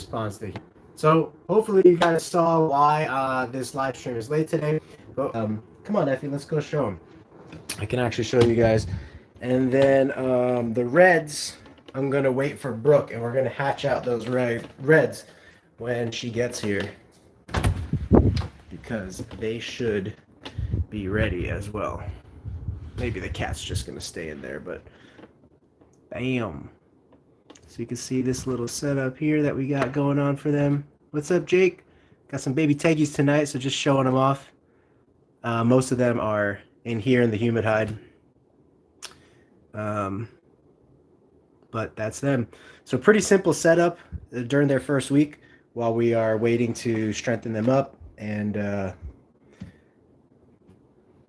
response to. So hopefully you guys saw why this live stream is late today. But come on, Effie, let's go show them. I can actually show you guys. And then the reds, I'm gonna wait for Brooke, and we're gonna hatch out those reds when she gets here, because they should be ready as well. Maybe the cat's just gonna stay in there, but bam. So you can see this little setup here that we got going on for them. What's up, Jake? Got some baby Tegus tonight, so just showing them off. Most of them are in here in the humid hide. But that's them. So pretty simple setup during their first week while we are waiting to strengthen them up and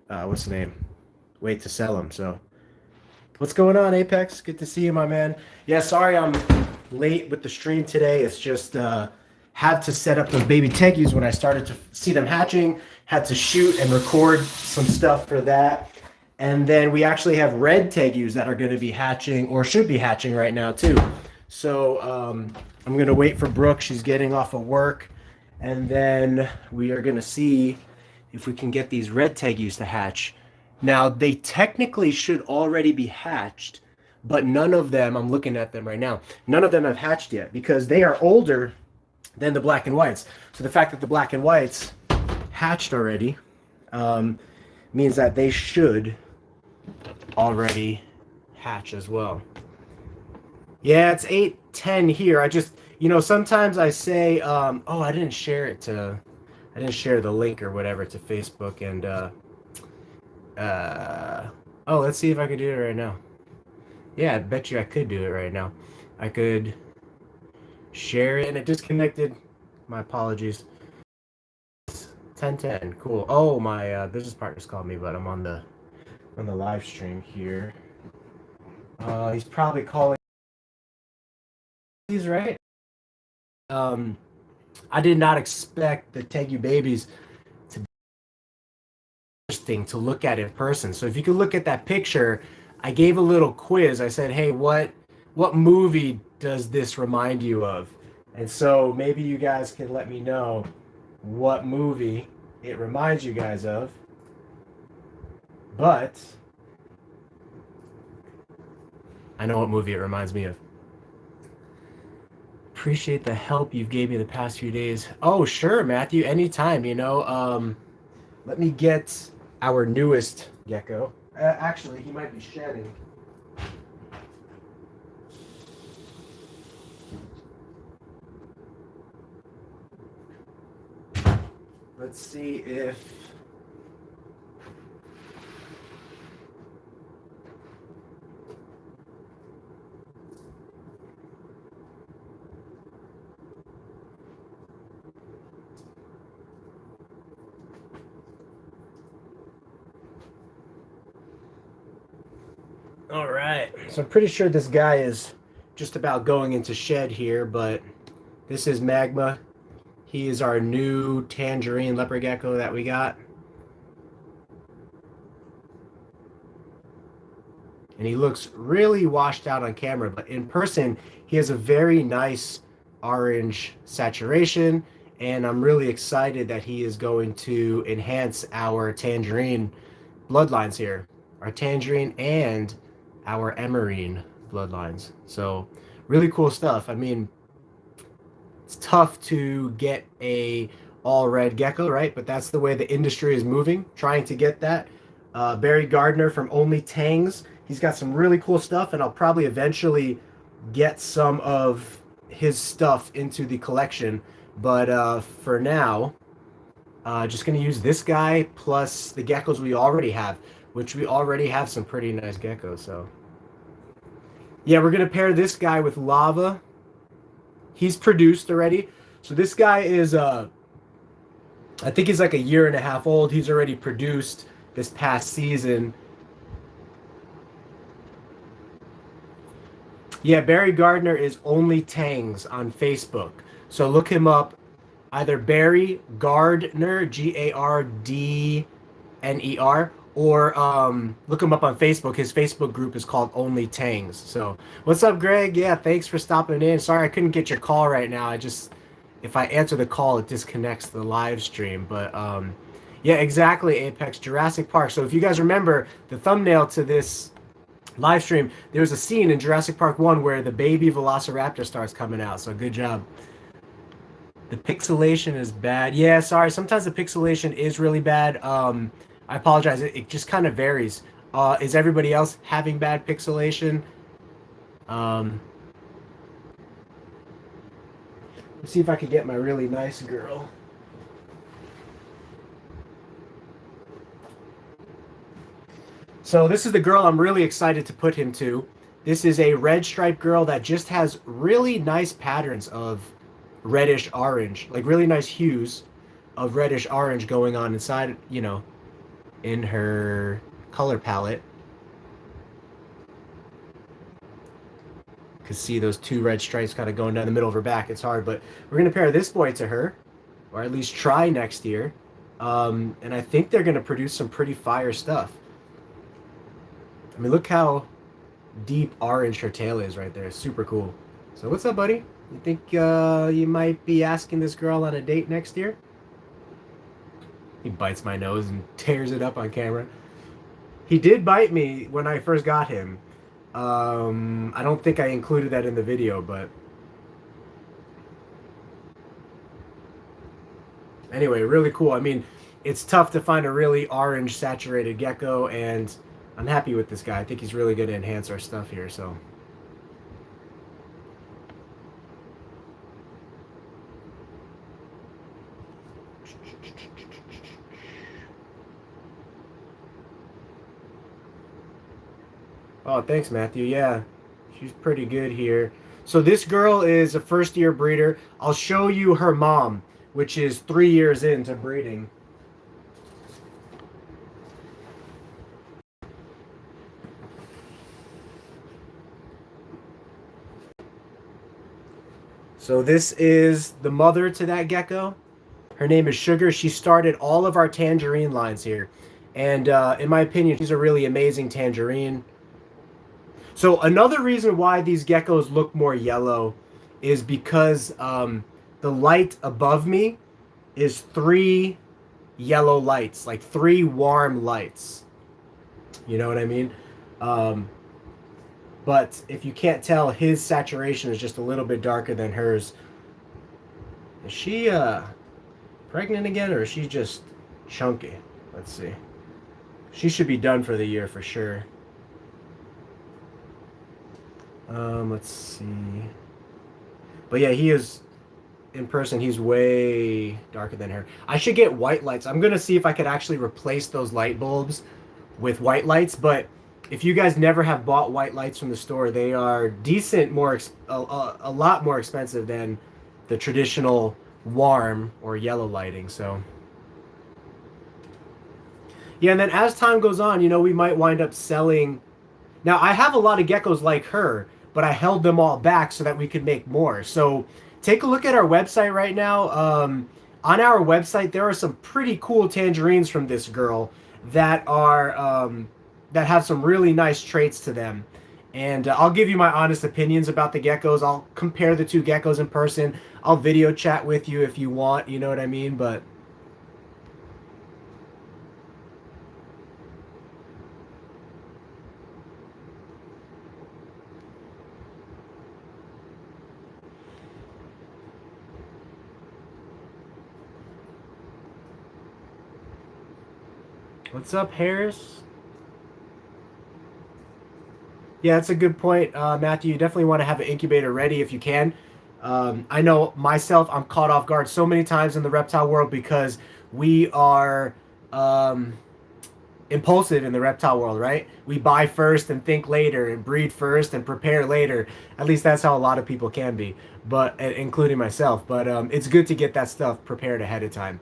what's the name? Wait to sell them. So what's going on, Apex? Good to see you, my man. Yeah, sorry I'm late with the stream today. It's just had to set up those baby Tegus when I started to see them hatching. Had to shoot and record some stuff for that. And then we actually have red Tegus that are going to be hatching, or should be hatching right now too. So I'm going to wait for Brooke. She's getting off of work. And then we are going to see if we can get these red Tegus to hatch. Now, they technically should already be hatched, but none of them, I'm looking at them right now, none of them have hatched yet because they are older than the black and whites. So the fact that the black and whites hatched already means that they should already hatch as well. Yeah, it's 8:10 here. I just, you know, sometimes I say, oh, I didn't share the link or whatever to Facebook, and oh, let's see if I could do it right now. Yeah, I bet you I could do it right now. I could share it, and it disconnected. My apologies. 10:10, cool. Oh, my business partner's called me, but I'm on the live stream here. He's probably calling. He's right. I did not expect the Tegu babies to be interesting to look at in person. So if you could look at that picture, I gave a little quiz. I said, hey, what movie does this remind you of? And so maybe you guys can let me know what movie it reminds you guys of. But I know what movie it reminds me of. Appreciate the help you've gave me the past few days. Oh, sure, Matthew, anytime, you know. Let me get our newest gecko. Actually, he might be shedding. Let's see if... All right, so I'm pretty sure this guy is just about going into shed here, but this is Magma. He is our new tangerine leopard gecko that we got. And he looks really washed out on camera, but in person, he has a very nice orange saturation, and I'm really excited that he is going to enhance our tangerine bloodlines here. Our tangerine and our emerine bloodlines. So really cool stuff. I mean, it's tough to get a all red gecko, right? But that's the way the industry is moving, trying to get that. Barry Gardner from Only Tangs, he's got some really cool stuff, and I'll probably eventually get some of his stuff into the collection. But for now, just going to use this guy plus the geckos we already have, which we already have some pretty nice geckos. So yeah, we're going to pair this guy with Lava. He's produced already. So this guy is, I think he's like 1.5 years old. He's already produced this past season. Yeah, Barry Gardner is Only Tangs on Facebook. So look him up. Either Barry Gardner, Gardner, or look him up on Facebook. His Facebook group is called Only Tangs. So what's up, Greg? Yeah, thanks for stopping in. Sorry I couldn't get your call right now. If I answer the call, it disconnects the live stream. But yeah, exactly, Apex, Jurassic Park. So if you guys remember the thumbnail to this live stream, there was a scene in Jurassic Park 1 where the baby Velociraptor starts coming out. So good job. The pixelation is bad. Yeah, sorry. Sometimes the pixelation is really bad. I apologize. It just kind of varies. Is everybody else having bad pixelation? Let's see if I can get my really nice girl. So this is the girl I'm really excited to put him to. This is a red striped girl that just has really nice patterns of reddish orange, like really nice hues of reddish orange going on inside, you know, in her color palette. You can see those two red stripes kind of going down the middle of her back. It's hard, but we're going to pair this boy to her, or at least try next year. And I think they're going to produce some pretty fire stuff. I mean, look how deep orange her tail is right there. It's super cool. So what's up, buddy? You think you might be asking this girl on a date next year? He bites my nose and tears it up on camera. He did bite me when I first got him. I don't think I included that in the video, but anyway, really cool. I mean, it's tough to find a really orange saturated gecko, and I'm happy with this guy. I think he's really going to enhance our stuff here, so. Oh, thanks, Matthew. Yeah, she's pretty good here. So this girl is a first-year breeder. I'll show you her mom, which is 3 years into breeding. So this is the mother to that gecko. Her name is Sugar. She started all of our tangerine lines here. And in my opinion, she's a really amazing tangerine. So another reason why these geckos look more yellow is because the light above me is 3 yellow lights, like 3 warm lights. You know what I mean? But if you can't tell, his saturation is just a little bit darker than hers. Is she pregnant again, or is she just chunky? Let's see. She should be done for the year for sure. Let's see. But yeah, he is, in person, he's way darker than her. I should get white lights. I'm going to see if I could actually replace those light bulbs with white lights. But if you guys never have bought white lights from the store, they are decent, a lot more expensive than the traditional warm or yellow lighting. So yeah, and then as time goes on, you know, we might wind up selling. Now, I have a lot of geckos like her, but I held them all back so that we could make more. So take a look at our website right now. On our website, there are some pretty cool tangerines from this girl that are that have some really nice traits to them. And I'll give you my honest opinions about the geckos. I'll compare the 2 geckos in person. I'll video chat with you if you want, you know what I mean? But what's up, Harris? Yeah, that's a good point, Matthew. You definitely want to have an incubator ready if you can. I know myself, I'm caught off guard so many times in the reptile world because we are impulsive in the reptile world, right? We buy first and think later, and breed first and prepare later. At least that's how a lot of people can be, but including myself. But it's good to get that stuff prepared ahead of time.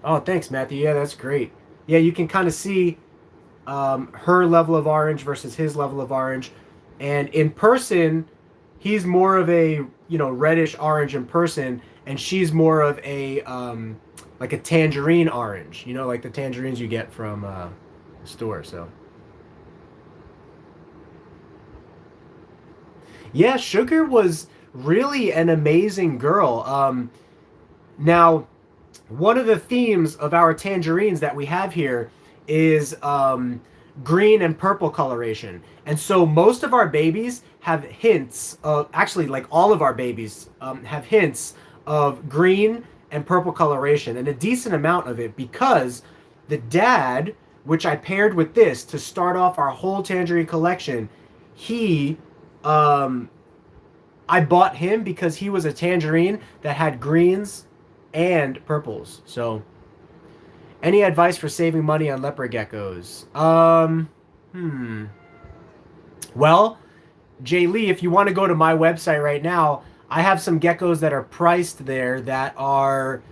Oh, thanks, Matthew. Yeah, that's great. Yeah, you can kind of see her level of orange versus his level of orange. And in person, he's more of a, you know, reddish orange in person. and she's more of a like a tangerine orange, you know, like the tangerines you get from the store. So yeah, Sugar was really an amazing girl. Now, one of the themes of our tangerines that we have here is green and purple coloration. And so most of our babies have hints of, actually, like all of our babies have hints of green and purple coloration, and a decent amount of it because the dad, which I paired with this to start off our whole tangerine collection, he um, I bought him because he was a tangerine that had greens and purples. So, any advice for saving money on leopard geckos? Well, Jay Lee, if you want to go to my website right now, I have some geckos that are priced there that are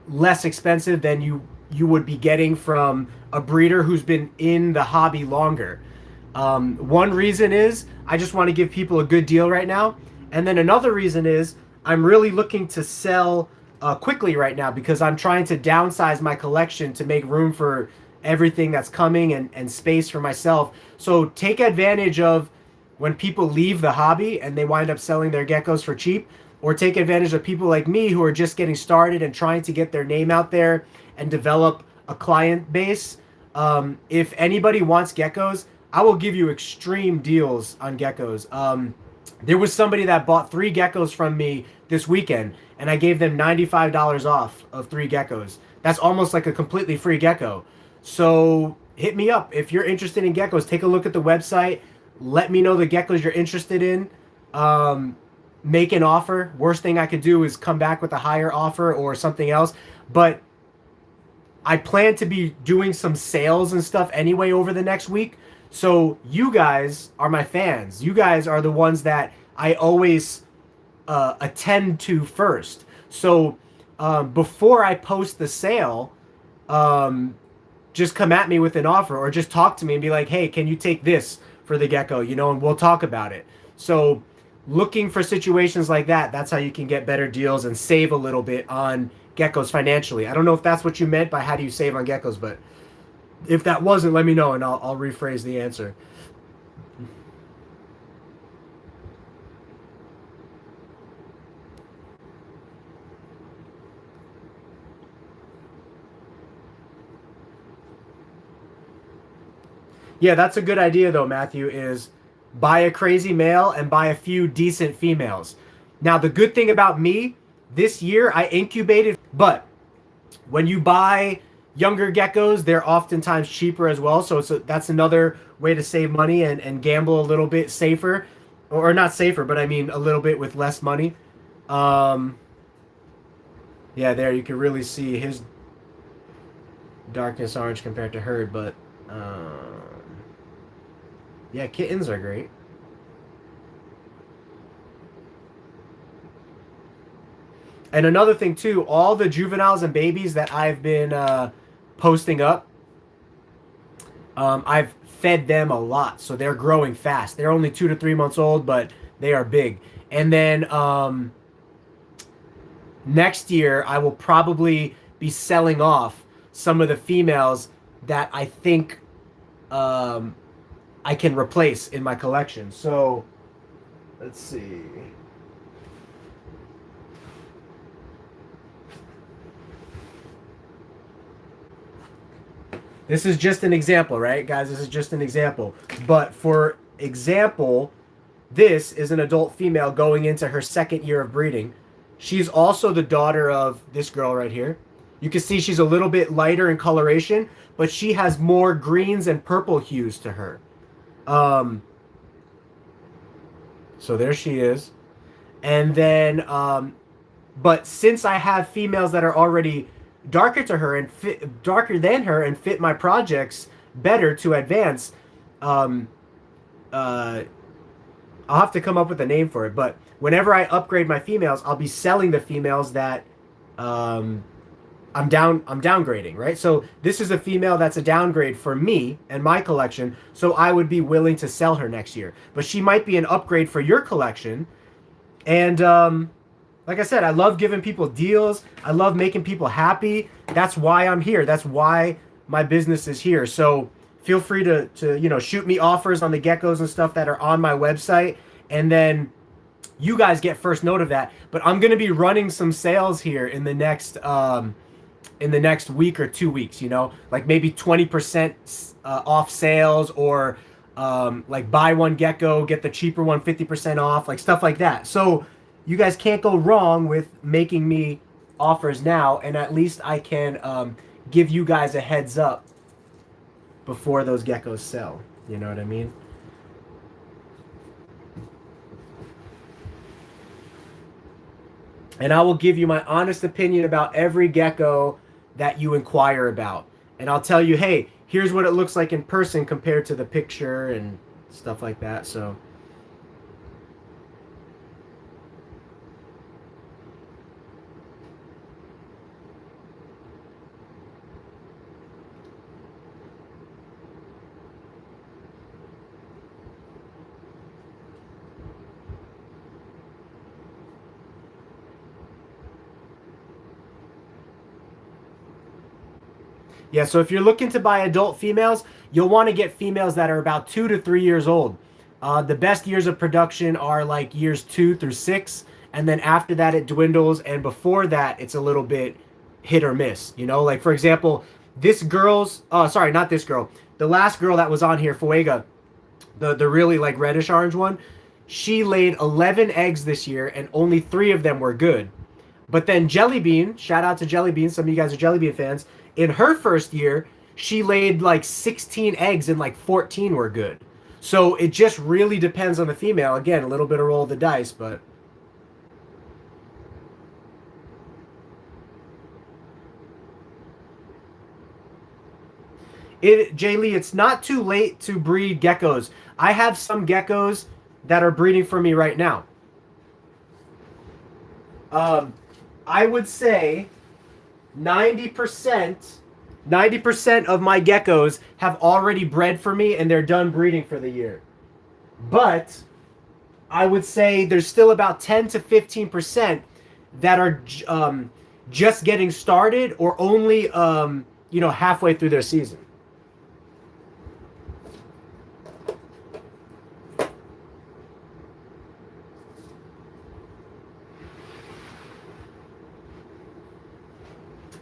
less expensive than you would be getting from a breeder who's been in the hobby longer. One reason is I just want to give people a good deal right now. And then another reason is I'm really looking to sell quickly right now because I'm trying to downsize my collection to make room for everything that's coming and space for myself. So take advantage of when people leave the hobby and they wind up selling their geckos for cheap, or take advantage of people like me who are just getting started and trying to get their name out there and develop a client base. If anybody wants geckos, I will give you extreme deals on geckos. There was somebody that bought 3 geckos from me this weekend, and I gave them $95 off of 3 geckos. That's almost like a completely free gecko. So hit me up. If you're interested in geckos, take a look at the website. Let me know the geckos you're interested in. Make an offer. Worst thing I could do is come back with a higher offer or something else. But I plan to be doing some sales and stuff anyway over the next week. So you guys are my fans. You guys are the ones that I always attend to first. So before I post the sale, just come at me with an offer or just talk to me and be like, hey, can you take this for the gecko, you know, and we'll talk about it. So looking for situations like that, that's how you can get better deals and save a little bit on geckos financially. I don't know if that's what you meant by how do you save on geckos, but if that wasn't, let me know and I'll rephrase the answer. Yeah, that's a good idea though, Matthew, is buy a crazy male and buy a few decent females. Now, the good thing about me, this year I incubated, but when you buy younger geckos, they're oftentimes cheaper as well. So that's another way to save money and gamble a little bit safer. Or not safer, but I mean a little bit with less money. Um, yeah, there you can really see his darkness orange compared to herd, but yeah, kittens are great. And another thing too, all the juveniles and babies that I've been posting up, I've fed them a lot, so they're growing fast. They're only 2 to 3 months old, but they are big. And then next year, I will probably be selling off some of the females that I think I can replace in my collection. So let's see. This is just an example, right, guys? This is just an example. But for example, this is an adult female going into her 2nd year of breeding. She's also the daughter of this girl right here. You can see she's a little bit lighter in coloration, but she has more greens and purple hues to her. So there she is. And then, but since I have females that are already darker to her and darker than her and fit my projects better to advance, I'll have to come up with a name for it. But whenever I upgrade my females, I'll be selling the females that I'm downgrading, right? So this is a female that's a downgrade for me and my collection, so I would be willing to sell her next year. But she might be an upgrade for your collection, and like I said, I love giving people deals. I love making people happy. That's why I'm here. That's why my business is here. So feel free to shoot me offers on the geckos and stuff that are on my website, and then you guys get first note of that. But I'm gonna be running some sales here in the next week or 2 weeks. Like maybe 20% off sales, or like buy one gecko, get the cheaper one 50% off, like stuff like that. So you guys can't go wrong with making me offers now, and at least I can give you guys a heads up before those geckos sell. You know what I mean? And I will give you my honest opinion about every gecko that you inquire about. And I'll tell you, hey, here's what it looks like in person compared to the picture and stuff like that. So yeah, so if you're looking to buy adult females, you'll want to get females that are about 2 to 3 years old. The best years of production are like years 2 through 6, and then after that it dwindles, and before that it's a little bit hit or miss. Like for example, this girl's, sorry, not this girl, the last girl that was on here, Fuega, the really like reddish orange one, she laid 11 eggs this year, and only 3 of them were good. But then Jellybean, shout out to Jellybean, some of you guys are Jellybean fans. In her first year, she laid like 16 eggs and like 14 were good. So it just really depends on the female. Again, a little bit of roll of the dice, but Jay Lee, it's not too late to breed geckos. I have some geckos that are breeding for me right now. I would say 90% of my geckos have already bred for me, and they're done breeding for the year. But I would say there's still about 10 to 15% that are just getting started, or only halfway through their season.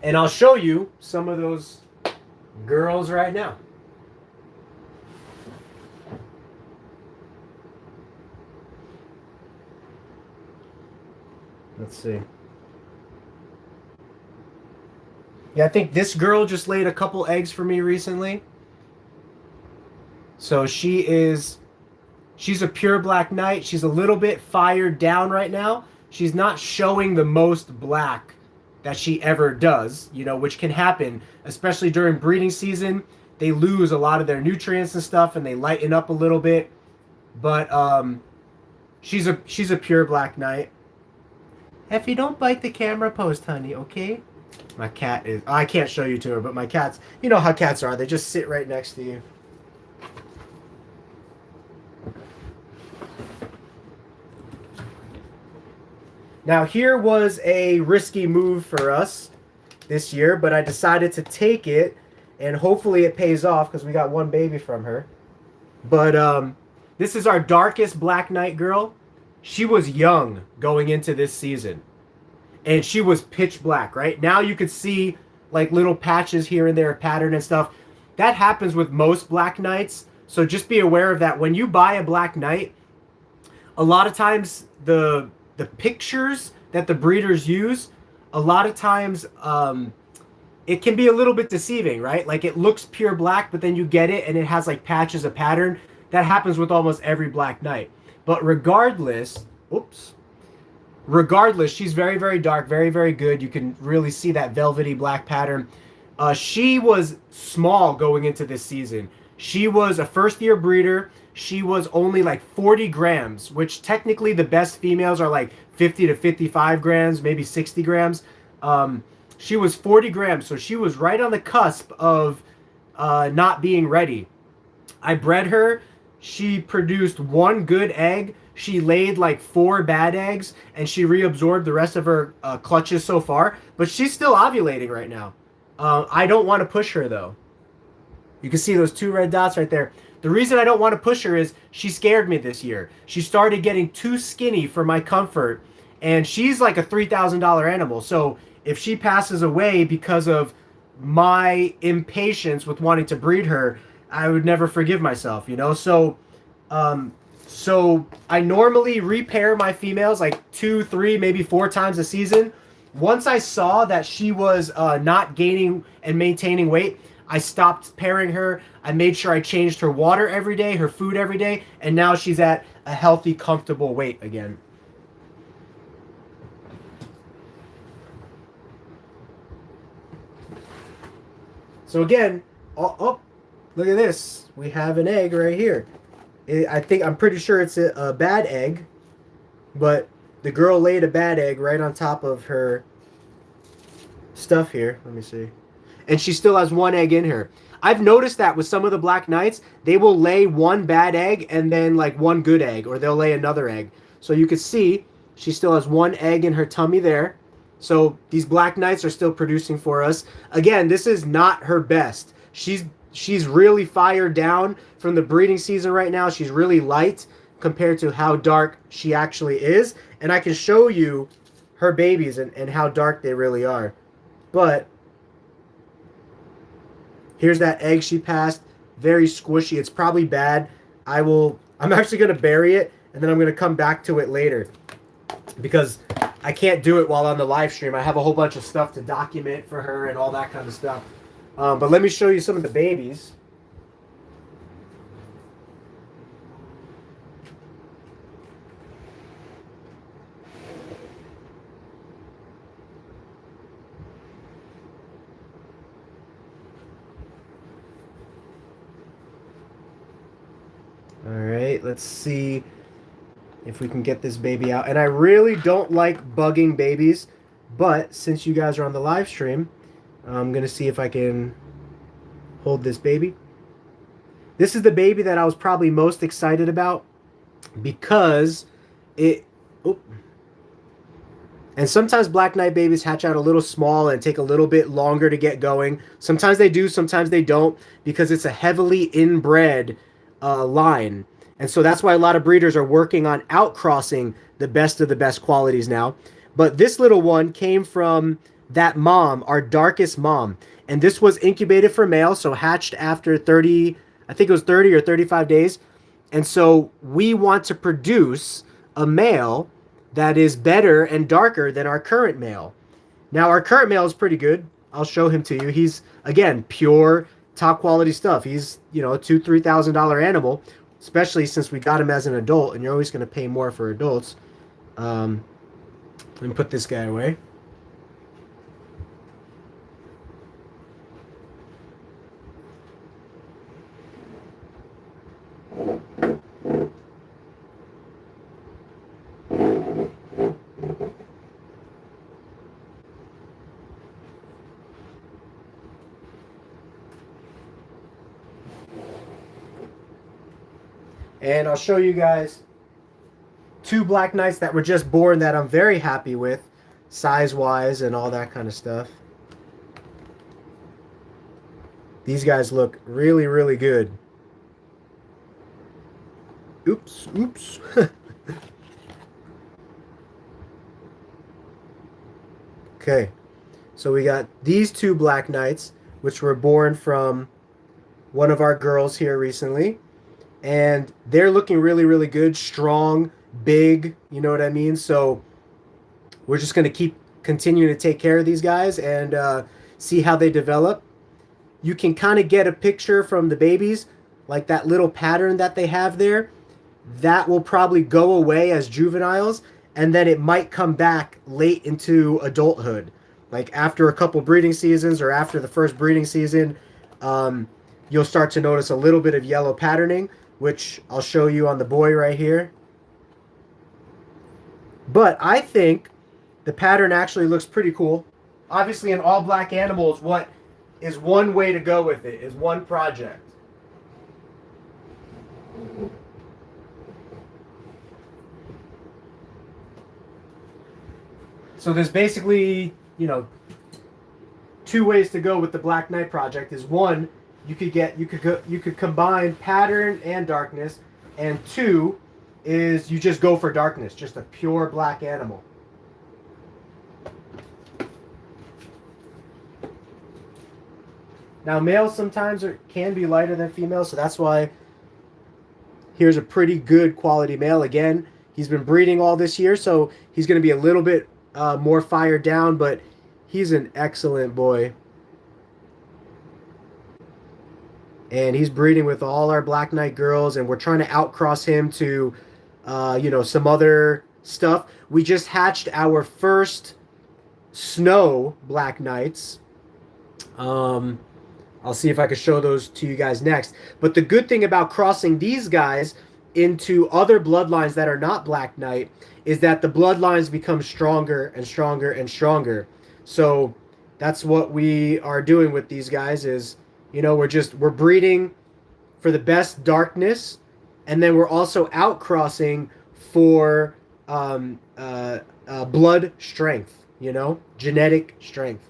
And I'll show you some of those girls right now. Let's see. Yeah, I think this girl just laid a couple eggs for me recently. So she's a pure black knight. She's a little bit fired down right now. She's not showing the most black that she ever does, which can happen, especially during breeding season. They lose a lot of their nutrients and stuff, and they lighten up a little bit. But she's a pure black knight. Effie, don't bite the camera post, honey, okay? My cat is... I can't show you to her, but my cats... You know how cats are. They just sit right next to you. Now, here was a risky move for us this year, but I decided to take it, and hopefully it pays off because we got one baby from her. But this is our darkest Black Knight girl. She was young going into this season, and she was pitch black, right? Now you could see like little patches here and there, pattern and stuff. That happens with most Black Knights, so just be aware of that. When you buy a Black Knight, a lot of times the pictures that the breeders use, a lot of times it can be a little bit deceiving, right? Like it looks pure black, but then you get it and it has like patches of pattern. That happens with almost every Black Knight. But regardless, she's very, very dark, very, very good. You can really see that velvety black pattern. She was small going into this season. She was a first-year breeder. She was only like 40 grams, which technically the best females are like 50 to 55 grams, maybe 60 grams. She was 40 grams, so she was right on the cusp of not being ready. I bred her. she produced one good egg. She laid like 4 bad eggs, and she reabsorbed the rest of her clutches so far. But she's still ovulating right now. I don't want to push her though. You can see those 2 red dots right there. The reason I don't want to push her is she scared me this year. She started getting too skinny for my comfort, and she's like a $3,000 animal. So if she passes away because of my impatience with wanting to breed her, I would never forgive myself, you know? So I normally repair my females like 2, 3, maybe 4 times a season. Once I saw that she was not gaining and maintaining weight, I stopped pairing her. I made sure I changed her water every day, her food every day, and now she's at a healthy, comfortable weight again. So again, oh, look at this. We have an egg right here. I'm pretty sure it's a bad egg, but the girl laid a bad egg right on top of her stuff here. Let me see. And she still has 1 egg in her. I've noticed that with some of the black knights, they will lay 1 bad egg and then like 1 good egg, or they'll lay another egg. So you can see she still has 1 egg in her tummy there. So these black knights are still producing for us. Again, this is not her best. She's really fired down from the breeding season right now. She's really light compared to how dark she actually is. And I can show you her babies and how dark they really are. But here's that egg she passed. Very squishy. It's probably bad. I'm actually going to bury it, and then I'm going to come back to it later, because I can't do it while on the live stream. I have a whole bunch of stuff to document for her and all that kind of stuff. But let me show you some of the babies. All right, let's see if we can get this baby out. And I really don't like bugging babies, but since you guys are on the live stream, I'm going to see if I can hold this baby. This is the baby that I was probably most excited about because it... Oh. And sometimes black knight babies hatch out a little small and take a little bit longer to get going. Sometimes they do, sometimes they don't, because it's a heavily inbred line. And so that's why a lot of breeders are working on outcrossing the best of the best qualities now. But this little one came from that mom, our darkest mom. And this was incubated for male, so hatched after 30, I think it was 30 or 35 days. And so we want to produce a male that is better and darker than our current male. Now, our current male is pretty good. I'll show him to you. He's, again, pure, top quality stuff. He's, you know, a $2,000, $3,000 animal, especially since we got him as an adult, and you're always going to pay more for adults. Let me put this guy away. And I'll show you guys 2 black knights that were just born that I'm very happy with, size-wise and all that kind of stuff. These guys look really, really good. Oops, oops. Okay, so we got these 2 black knights, which were born from one of our girls here recently. And they're looking really, really good, strong, big, you know what I mean? So we're just going to keep continuing to take care of these guys and see how they develop. You can kind of get a picture from the babies, like that little pattern that they have there. That will probably go away as juveniles, and then it might come back late into adulthood. Like after a couple breeding seasons or after the first breeding season, you'll start to notice a little bit of yellow patterning, which I'll show you on the boy right here. But I think the pattern actually looks pretty cool. Obviously, in all black animals, what is one way to go with it is one project. So there's basically, you know, two ways to go with the Black Knight project. Is one, you could combine pattern and darkness, and two is you just go for darkness, just a pure black animal. Now males sometimes can be lighter than females, so that's why here's a pretty good quality male. Again, he's been breeding all this year, so he's going to be a little bit more fired down, but he's an excellent boy. And he's breeding with all our Black Knight girls, and we're trying to outcross him to, you know, some other stuff. We just hatched our first snow Black Knights. I'll see if I can show those to you guys next. But the good thing about crossing these guys into other bloodlines that are not Black Knight is that the bloodlines become stronger and stronger and stronger. So that's what we are doing with these guys is, you know, we're breeding for the best darkness, and then we're also outcrossing for blood strength, you know, genetic strength.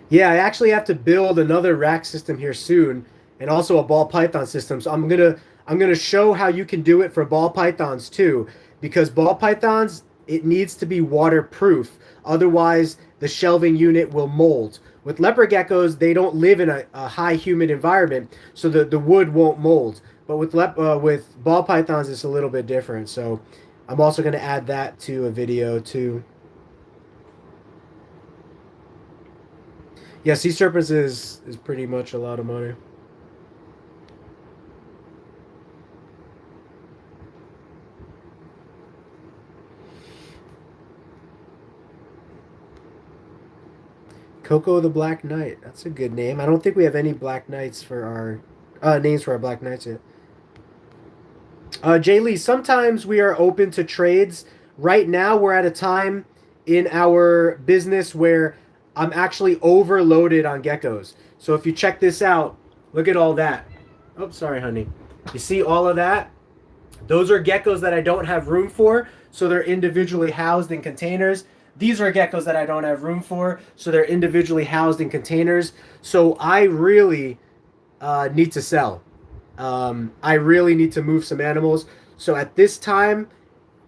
Yeah, I actually have to build another rack system here soon, and also a ball python system. So I'm gonna show how you can do it for ball pythons too, because ball pythons, it needs to be waterproof. Otherwise, the shelving unit will mold. With leopard geckos, they don't live in a high humid environment, so the wood won't mold. But with ball pythons, it's a little bit different. So I'm also going to add that to a video too. Yeah, sea serpents is pretty much a lot of money. Coco the Black Knight. That's a good name. I don't think we have any Black Knights for our names for our Black Knights yet. Jay Lee, sometimes we are open to trades. Right now, we're at a time in our business where I'm actually overloaded on geckos. So if you check this out, look at all that. Oh, sorry, honey. You see all of that? Those are geckos that I don't have room for, so they're individually housed in containers. These are geckos that I don't have room for, so they're individually housed in containers. So I really need to sell. I really need to move some animals. So at this time,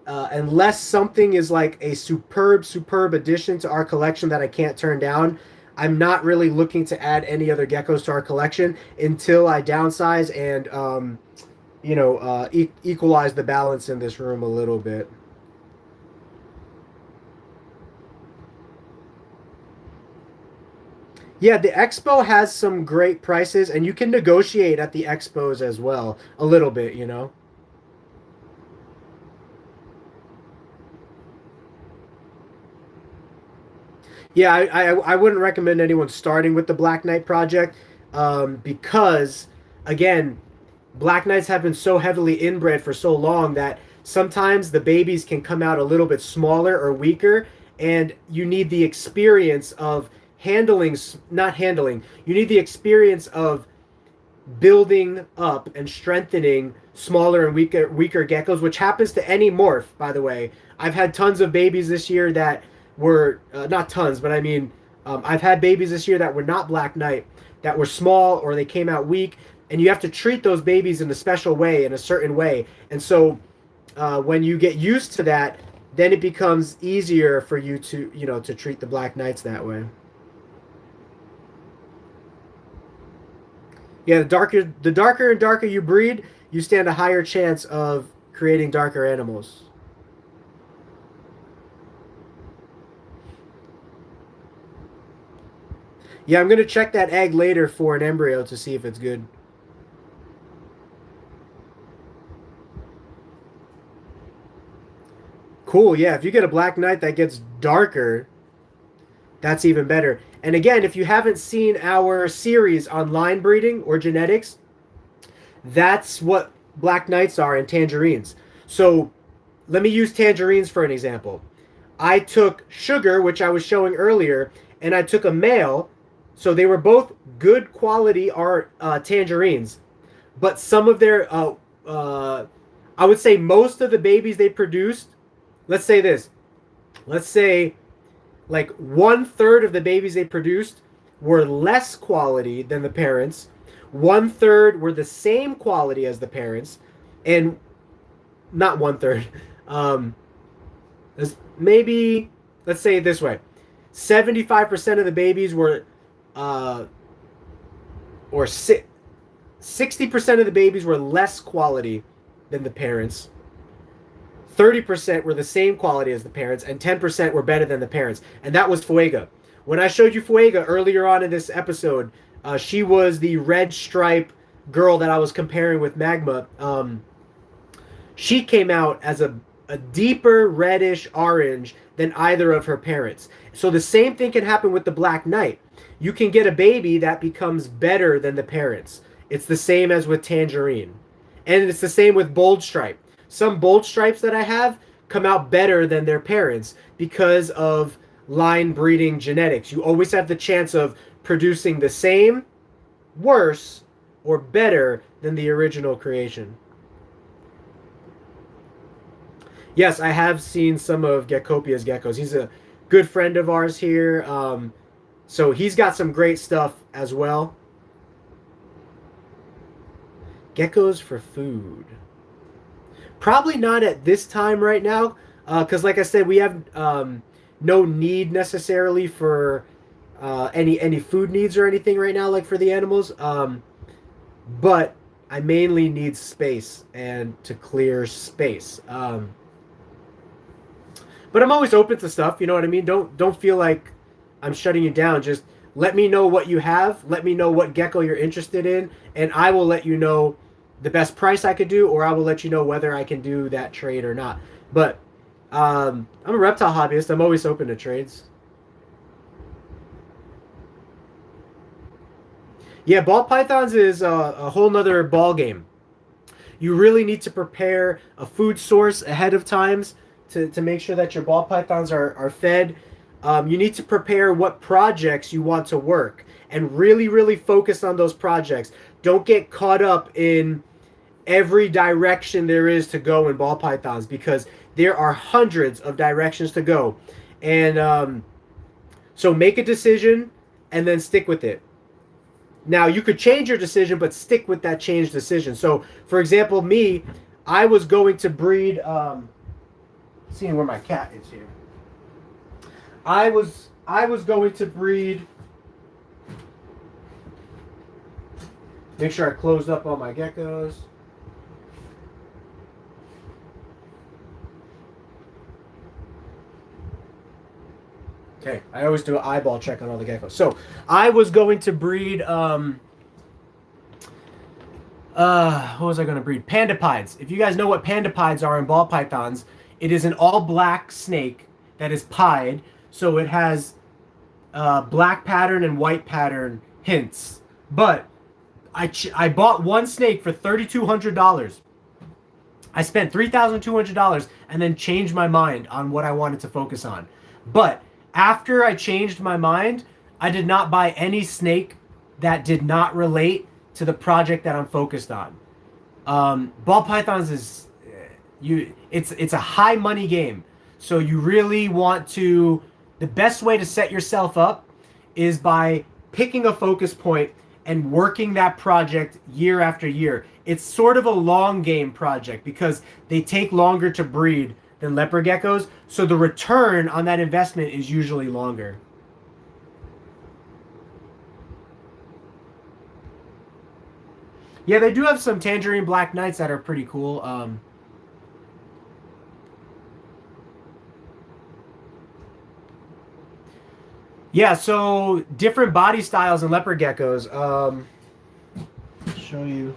unless something is like a superb addition to our collection that I can't turn down, I'm not really looking to add any other geckos to our collection until I downsize and, you know, equalize the balance in this room a little bit. Yeah, the expo has some great prices, and you can negotiate at the expos as well a little bit, you know. Yeah, I wouldn't recommend anyone starting with the Black Knight project because, again, Black Knights have been so heavily inbred for so long that sometimes the babies can come out a little bit smaller or weaker, and you need the experience of not handling, you need the experience of building up and strengthening smaller and weaker geckos, which happens to any morph, by the way. I've had tons of babies this year that were not tons, but I mean, I've had babies this year that were not Black Knight, that were small or they came out weak, and you have to treat those babies in a special way, in a certain way. And so when you get used to that, then it becomes easier for you to, you know, to treat the Black Knights that way. Yeah, the darker and darker you breed, you stand a higher chance of creating darker animals. Yeah, I'm going to check that egg later for an embryo to see if it's good. Cool, yeah. If you get a Black Knight that gets darker, that's even better. And again, if you haven't seen our series on line breeding or genetics, that's what black knights are and tangerines. So let me use tangerines for an example. I took Sugar, which I was showing earlier, and I took a male. So they were both good quality tangerines, but some of their, I would say most of the babies they produced, let's say this, let's say like 1/3 of the babies they produced were less quality than the parents, 1/3 were the same quality as the parents, and not 1/3. Um, maybe let's say it this way: 75% of the babies were, or 60% of the babies were less quality than the parents. 30% were the same quality as the parents, and 10% were better than the parents. And that was Fuega. When I showed you Fuega earlier on in this episode, she was the red stripe girl that I was comparing with Magma. She came out as a deeper reddish orange than either of her parents. So the same thing can happen with the Black Knight. You can get a baby that becomes better than the parents. It's the same as with Tangerine. And it's the same with Bold Stripe. Some Bold Stripes that I have come out better than their parents because of line breeding genetics. You always have the chance of producing the same, worse, or better than the original creation. Yes, I have seen some of Geckopia's geckos. He's a good friend of ours here. So he's got some great stuff as well. Geckos for food. Probably not at this time right now, because like I said, we have no need necessarily for any food needs or anything right now, like for the animals. But I mainly need space and to clear space. But I'm always open to stuff. You know what I mean? Don't feel like I'm shutting you down. Just let me know what you have. Let me know what gecko you're interested in, and I will let you know the best price I could do, or I will let you know whether I can do that trade or not. But I'm a reptile hobbyist. I'm always open to trades. Yeah, ball pythons is a whole nother ball game. You really need to prepare a food source ahead of times to make sure that your ball pythons are fed. You need to prepare what projects you want to work and really, really focus on those projects. Don't get caught up in every direction there is to go in ball pythons, because there are hundreds of directions to go. And so make a decision and then stick with it. Now, you could change your decision, but stick with that changed decision. So, for example, me, I was going to breed... seeing where my cat is here. I was going to breed... Make sure I closed up all my geckos. Okay, I always do an eyeball check on all the geckos. So, I was going to breed, what was I going to breed? Pandapides. If you guys know what pandapides are in ball pythons, it is an all-black snake that is pied, so it has black pattern and white pattern hints. But I bought one snake for $3,200. I spent $3,200 and then changed my mind on what I wanted to focus on. But after I changed my mind, I did not buy any snake that did not relate to the project that I'm focused on. Ball pythons is it's a high money game, so you really want to. The best way to set yourself up is by picking a focus point and working that project year after year. It's sort of a long game project because they take longer to breed than leopard geckos, so the return on that investment is usually longer. Yeah, they do have some tangerine black knights that are pretty cool. Yeah, so different body styles in leopard geckos. Show you.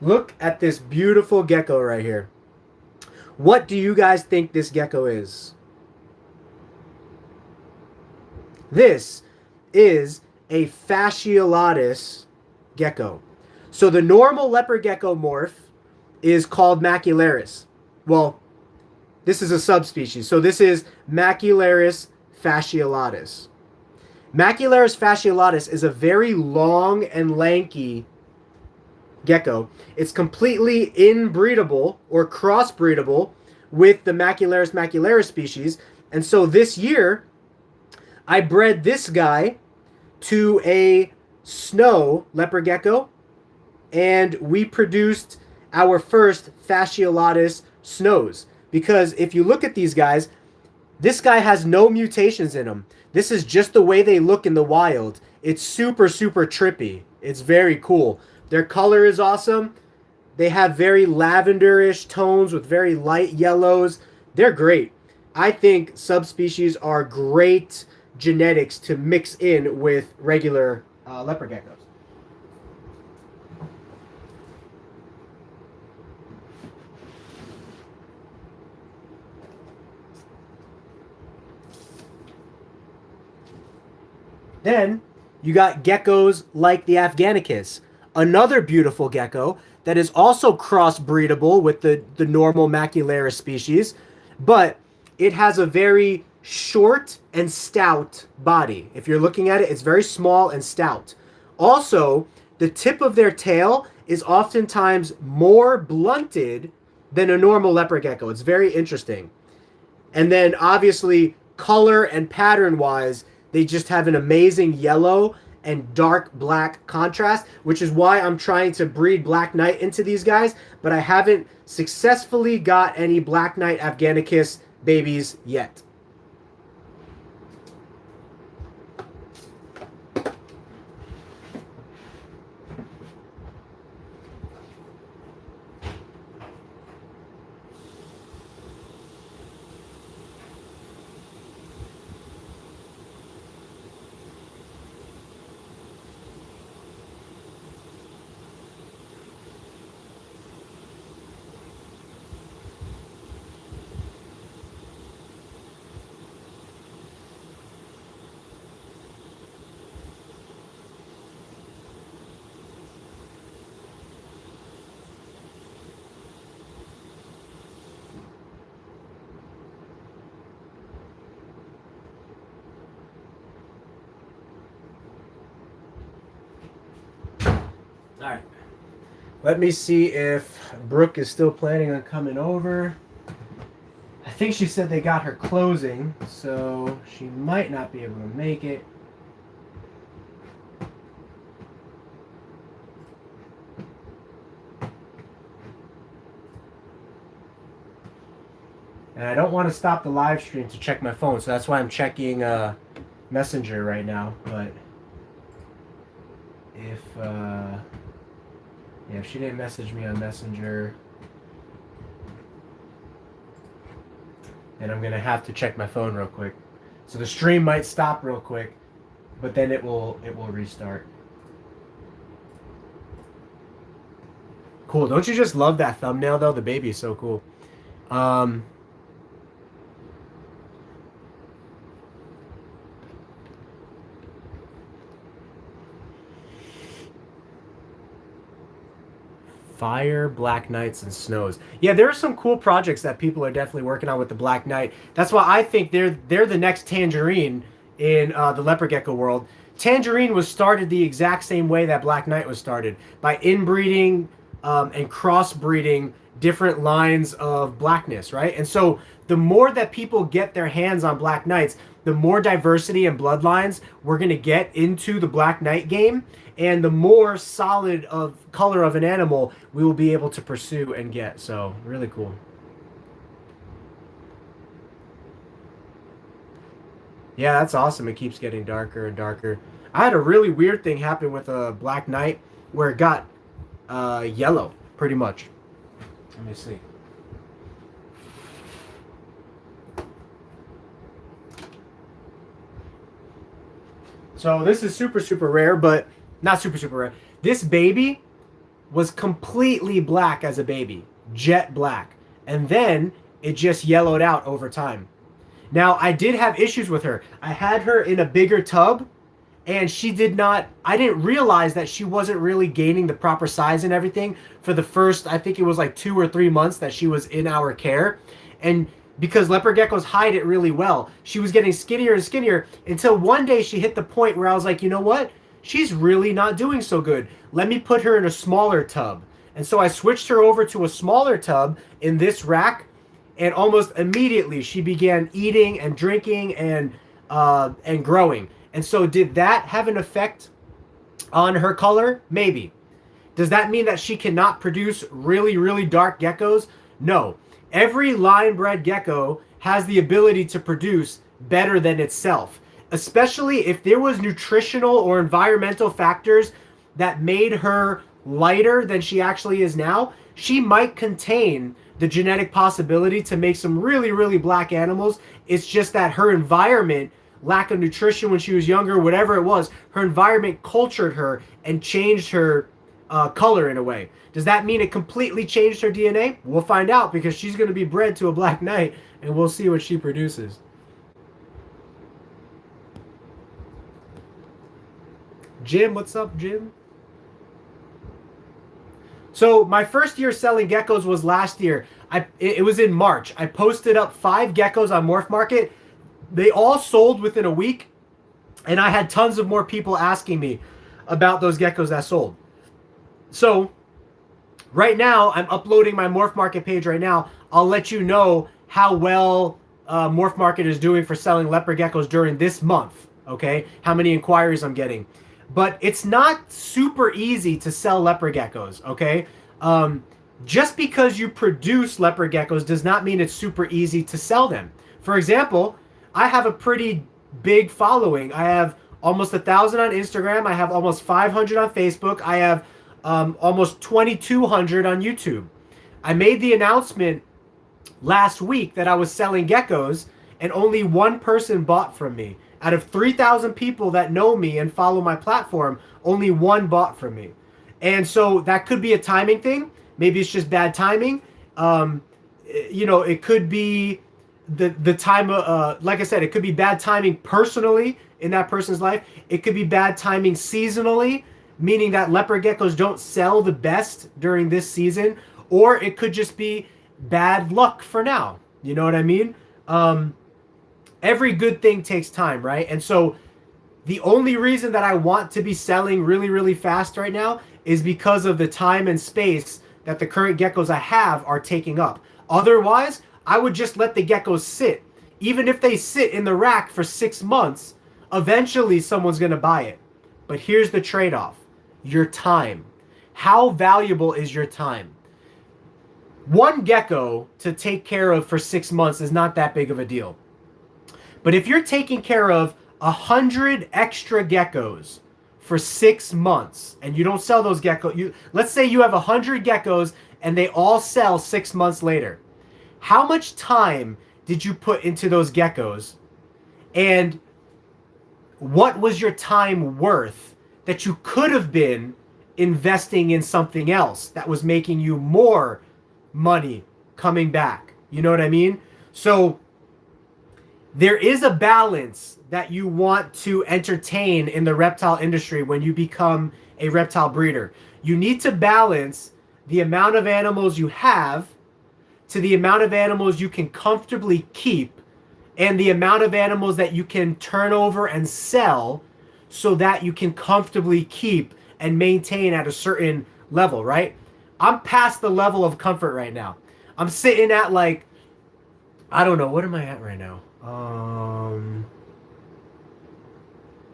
Look at this beautiful gecko right here. What do you guys think this gecko is? This is a fasciolatus gecko. So the normal leopard gecko morph is called macularis. Well, this is a subspecies. So this is Macularis fasciolatus. Macularis fasciolatus is a very long and lanky gecko. It's completely inbreedable or crossbreedable with the Macularis macularis species. And so this year, I bred this guy to a snow leopard gecko, and we produced our first fasciolatus snows. Because if you look at these guys, this guy has no mutations in him. This is just the way they look in the wild. It's super, super trippy. It's very cool. Their color is awesome. They have very lavenderish tones with very light yellows. They're great. I think subspecies are great genetics to mix in with regular leopard geckos. Then you got geckos like the Afghanicus, another beautiful gecko that is also crossbreedable with the normal Macularis species, but it has a very short and stout body. If you're looking at it, it's very small and stout. Also, the tip of their tail is oftentimes more blunted than a normal leopard gecko. It's very interesting. And then obviously color and pattern wise, they just have an amazing yellow and dark black contrast, which is why I'm trying to breed Black Knight into these guys, but I haven't successfully got any Black Knight Afghanicus babies yet. All right. Let me see if Brooke is still planning on coming over. I think she said they got her closing, so she might not be able to make it. And I don't want to stop the live stream to check my phone, so that's why I'm checking Messenger right now. But if she didn't message me on Messenger, then I'm gonna have to check my phone real quick. So the stream might stop real quick, but then it will restart. Cool. Don't you just love that thumbnail though? The baby is so cool. Fire, Black Knights, and Snows. Yeah, there are some cool projects that people are definitely working on with the Black Knight. That's why I think they're the next Tangerine in the leopard gecko world. Tangerine was started the exact same way that Black Knight was started, by inbreeding and crossbreeding different lines of blackness, right? And so the more that people get their hands on Black Knights, the more diversity and bloodlines we're going to get into the Black Knight game, and the more solid of color of an animal we will be able to pursue and get. So really cool. Yeah, that's awesome. It keeps getting darker and darker. I had a really weird thing happen with a Black Knight where it got yellow, pretty much. Let me see. So this is super, super rare, but not super, super rare. This baby was completely black as a baby, jet black. And then It just yellowed out over time. Now, I did have issues with her. I had her in a bigger tub, and she did not, I didn't realize that she wasn't really gaining the proper size and everything for the first, I think it was like 2 or 3 months that she was in our care. And because leopard geckos hide it really well, she was getting skinnier and skinnier until one day she hit the point where I was like, you know what? She's really not doing so good. Let me put her in a smaller tub. And so I switched her over to a smaller tub in this rack, and almost immediately she began eating and drinking and growing. And so did that have an effect on her color? Maybe. Does that mean that she cannot produce really, really dark geckos? No. Every line-bred gecko has the ability to produce better than itself, especially if there was nutritional or environmental factors that made her lighter than she actually is now. She might contain the genetic possibility to make some really, really black animals. It's just that her environment, lack of nutrition when she was younger, whatever it was, her environment cultured her and changed her color in a way. Does that mean it completely changed her DNA? We'll find out, because she's going to be bred to a black knight, and we'll see what she produces. Jim, what's up, Jim? So my first year selling geckos was last year. It was in March. I posted up 5 geckos on Morph Market. They all sold within a week, and I had tons of more people asking me about those geckos that sold. So right now, I'm uploading my Morph Market page right now. I'll let you know how well Morph Market is doing for selling leopard geckos during this month, okay? How many inquiries I'm getting. But it's not super easy to sell leopard geckos, okay? Just because you produce leopard geckos does not mean it's super easy to sell them. For example, I have a pretty big following. I have almost 1,000 on Instagram. I have almost 500 on Facebook. I have almost 2,200 on YouTube. I made the announcement last week that I was selling geckos, and only one person bought from me. Out of 3,000 people that know me and follow my platform, only one bought from me. And so that could be a timing thing. Maybe it's just bad timing. You know, it could be the time, like I said, it could be bad timing personally in that person's life. It could be bad timing seasonally, meaning that leopard geckos don't sell the best during this season. Or it could just be bad luck for now. You know what I mean? Every good thing takes time, right? And so the only reason that I want to be selling really, really fast right now is because of the time and space that the current geckos I have are taking up. Otherwise, I would just let the geckos sit. Even if they sit in the rack for 6 months, eventually someone's going to buy it. But here's the trade-off. Your time. How valuable is your time? One gecko to take care of for 6 months is not that big of a deal. But if you're taking care of 100 extra geckos for 6 months and you don't sell those geckos, let's say you have 100 geckos and they all sell 6 months later. How much time did you put into those geckos? And what was your time worth that you could have been investing in something else that was making you more money coming back? You know what I mean? So there is a balance that you want to entertain in the reptile industry when you become a reptile breeder. You need to balance the amount of animals you have to the amount of animals you can comfortably keep and the amount of animals that you can turn over and sell so that you can comfortably keep and maintain at a certain level, right? I'm past the level of comfort right now. I'm sitting at like, I don't know, what am I at right now?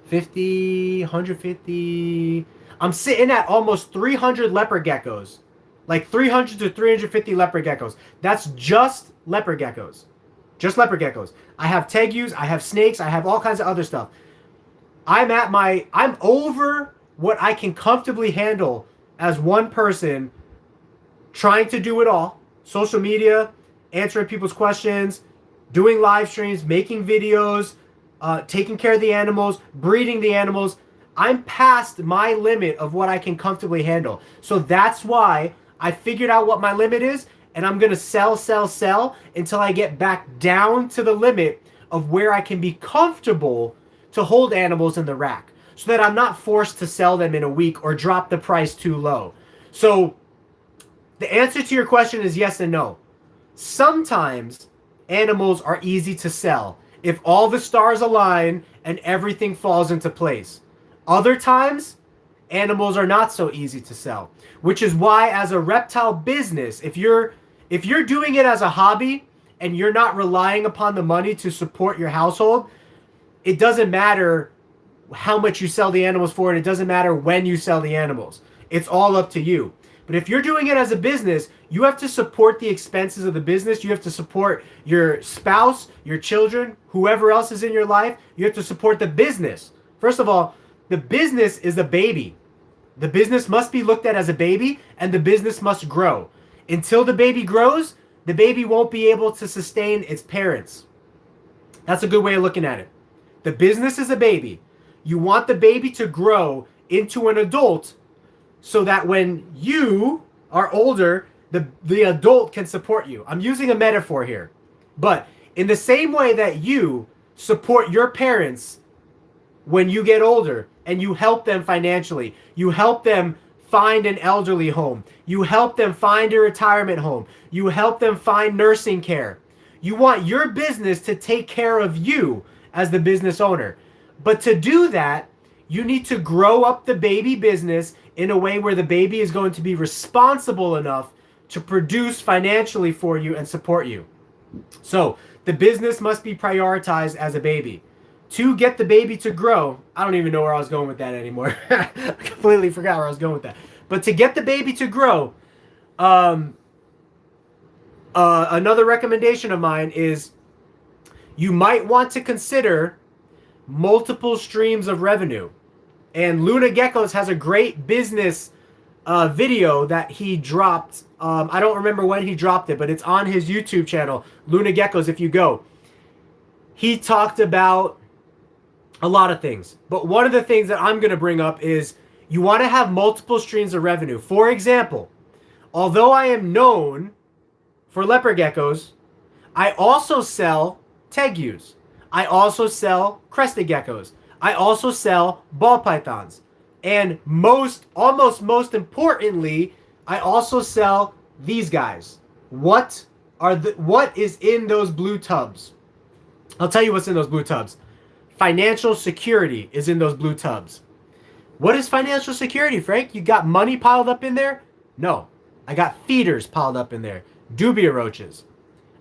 50, 150. I'm sitting at almost 300 leopard geckos. Like 300 to 350 leopard geckos. That's just leopard geckos. Just leopard geckos. I have tegus, I have snakes, I have all kinds of other stuff. I'm over what I can comfortably handle as one person trying to do it all. Social media, answering people's questions, doing live streams, making videos, taking care of the animals, breeding the animals. I'm past my limit of what I can comfortably handle. So that's why I figured out what my limit is, and I'm going to sell until I get back down to the limit of where I can be comfortable to hold animals in the rack, so that I'm not forced to sell them in a week or drop the price too low. So the answer to your question is yes and no. Sometimes animals are easy to sell if all the stars align and everything falls into place. Other times, animals are not so easy to sell, which is why as a reptile business, if you're doing it as a hobby and you're not relying upon the money to support your household, it doesn't matter how much you sell the animals for, and it doesn't matter when you sell the animals. It's all up to you. But if you're doing it as a business, you have to support the expenses of the business. You have to support your spouse, your children, whoever else is in your life. You have to support the business. First of all, the business is a baby. The business must be looked at as a baby, and the business must grow. Until the baby grows, the baby won't be able to sustain its parents. That's a good way of looking at it. The business is a baby. You want the baby to grow into an adult so that when you are older, the adult can support you. I'm using a metaphor here. But in the same way that you support your parents when you get older and you help them financially, you help them find an elderly home, you help them find a retirement home, you help them find nursing care. You want your business to take care of you as the business owner. But to do that, you need to grow up the baby business in a way where the baby is going to be responsible enough to produce financially for you and support you. So the business must be prioritized as a baby. To get the baby to grow, I don't even know where I was going with that anymore. I completely forgot where I was going with that. But to get the baby to grow, another recommendation of mine is you might want to consider multiple streams of revenue. And Luna Geckos has a great business video that he dropped. I don't remember when he dropped it, but it's on his YouTube channel, Luna Geckos, if you go. He talked about a lot of things. But one of the things that I'm going to bring up is you want to have multiple streams of revenue. For example, although I am known for leopard geckos, I also sell tegus. I also sell crested geckos. I also sell ball pythons. And almost most importantly, I also sell these guys. What is in those blue tubs? I'll tell you what's in those blue tubs. Financial security is in those blue tubs. What is financial security, Frank? You got money piled up in there? No. I got feeders piled up in there. Dubia roaches.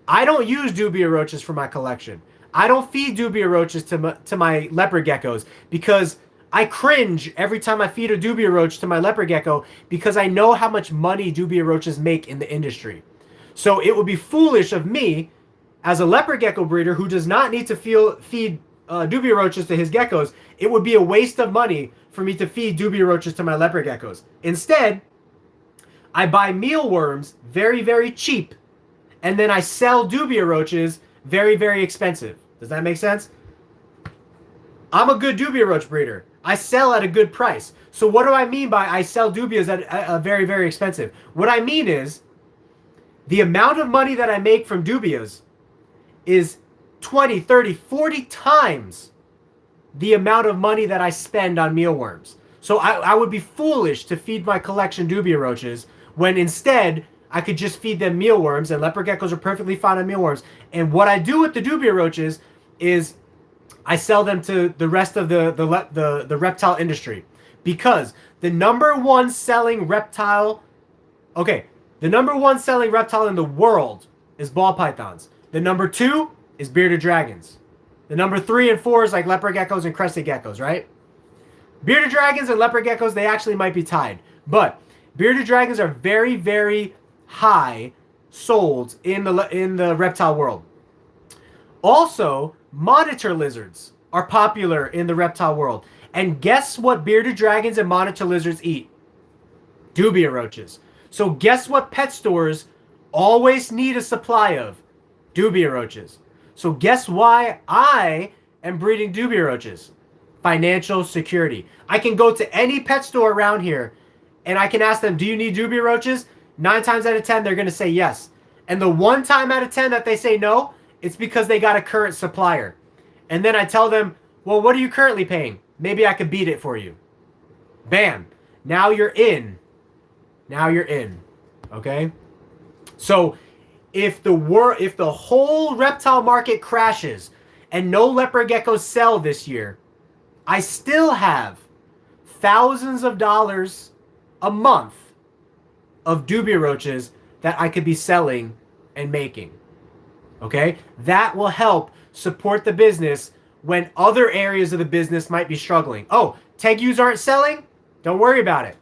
I don't use dubia roaches for my collection. I don't feed dubia roaches to my leopard geckos because I cringe every time I feed a dubia roach to my leopard gecko because I know how much money dubia roaches make in the industry. So it would be foolish of me as a leopard gecko breeder who does not need to feed dubia roaches to his geckos. It would be a waste of money for me to feed dubia roaches to my leopard geckos. Instead, I buy mealworms very, very cheap, and then I sell dubia roaches very, very expensive. Does that make sense? I'm a good dubia roach breeder. I sell at a good price. So what do I mean by I sell dubias at a very, very expensive? What I mean is the amount of money that I make from dubias is 20, 30, 40 times the amount of money that I spend on mealworms. So I would be foolish to feed my collection dubia roaches when instead I could just feed them mealworms, and leopard geckos are perfectly fine on mealworms. And what I do with the dubia roaches is I sell them to the rest of the reptile industry, because the number one selling reptile in the world is ball pythons. The number 2 is bearded dragons. The number 3 and 4 is like leopard geckos and crested geckos, right? Bearded dragons and leopard geckos, they actually might be tied, but bearded dragons are very, very high sold in the reptile world. Also, monitor lizards are popular in the reptile world. And guess what bearded dragons and monitor lizards eat? Dubia roaches. So guess what pet stores always need a supply of? Dubia roaches. So guess why I am breeding dubia roaches? Financial security. I can go to any pet store around here and I can ask them, do you need dubia roaches? 9 times out of 10, they're going to say yes. And the one time out of 10 that they say no, it's because they got a current supplier. And then I tell them, well, what are you currently paying? Maybe I could beat it for you. Bam. Now you're in. Now you're in. Okay? So if the whole reptile market crashes and no leopard geckos sell this year, I still have thousands of dollars a month of dubia roaches that I could be selling and making. Okay? That will help support the business when other areas of the business might be struggling. Oh, Tegus aren't selling? Don't worry about it.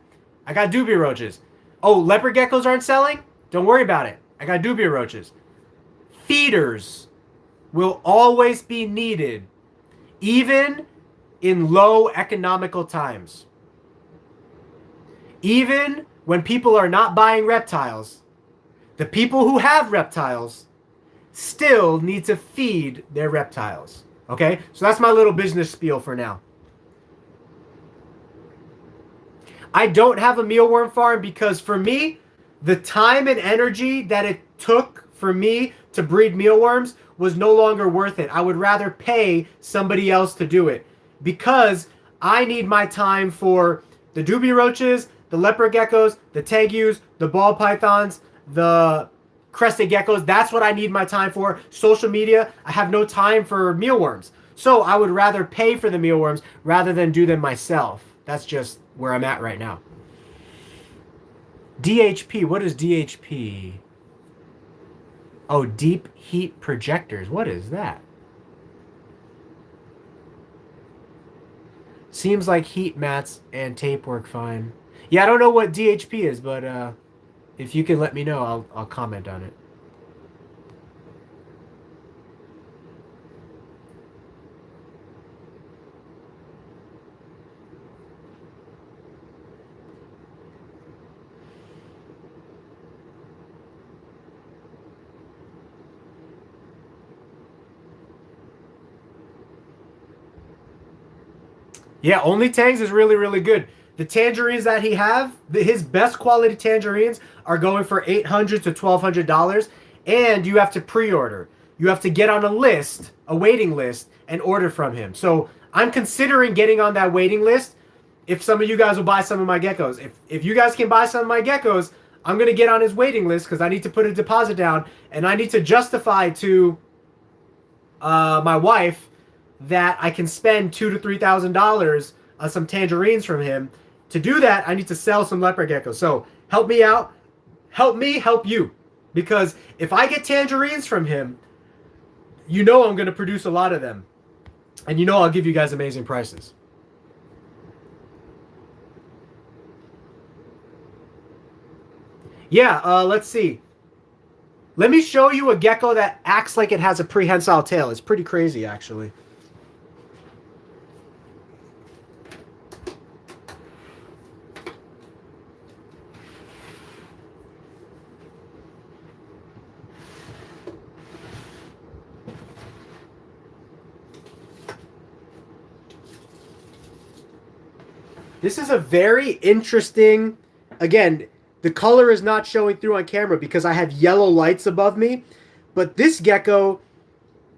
I got dubia roaches. Oh, leopard geckos aren't selling? Don't worry about it. I got dubia roaches. Feeders will always be needed, even in low economical times. Even when people are not buying reptiles, the people who have reptiles still need to feed their reptiles. Okay? So that's my little business spiel for now. I don't have a mealworm farm because for me, the time and energy that it took for me to breed mealworms was no longer worth it. I would rather pay somebody else to do it because I need my time for the dubia roaches, the leopard geckos, the tegus, the ball pythons, the crested geckos. That's what I need my time for. Social media, I have no time for mealworms. So I would rather pay for the mealworms rather than do them myself. That's just where I'm at right now. DHP. What is DHP? Oh, deep heat projectors. What is that? Seems like heat mats and tape work fine. Yeah, I don't know what DHP is, but if you can let me know, I'll comment on it. Yeah, only Tangs is really, really good. The tangerines that he have, his best quality tangerines are going for $800 to $1,200, and you have to pre-order. You have to get on a list, a waiting list, and order from him. So I'm considering getting on that waiting list if some of you guys will buy some of my geckos. If you guys can buy some of my geckos, I'm going to get on his waiting list because I need to put a deposit down, and I need to justify to my wife that I can spend $2,000 to $3,000 on some tangerines from him. To do that, I need to sell some leopard geckos. So help me out. Help me help you. Because if I get tangerines from him, you know I'm going to produce a lot of them. And you know I'll give you guys amazing prices. Yeah, let's see. Let me show you a gecko that acts like it has a prehensile tail. It's pretty crazy, actually. This is a very interesting, again, the color is not showing through on camera because I have yellow lights above me, but this gecko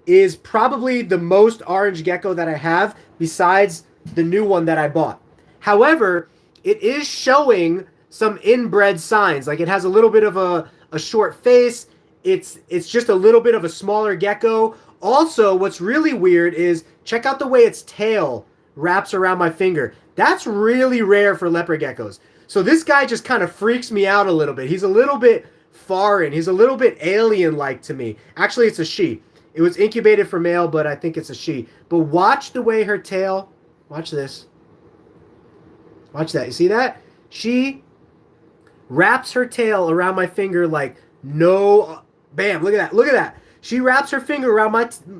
is probably the most orange gecko that I have besides the new one that I bought. However, it is showing some inbred signs. Like it has a little bit of a short face. It's just a little bit of a smaller gecko. Also, what's really weird is check out the way its tail wraps around my finger. That's really rare for leopard geckos. So this guy just kind of freaks me out a little bit. He's a little bit foreign. He's a little bit alien-like to me. Actually, it's a she. It was incubated for male, but I think it's a she. But watch the way her tail... Watch this. Watch that. You see that? She wraps her tail around my finger like no... Bam! Look at that. Look at that. She wraps her finger around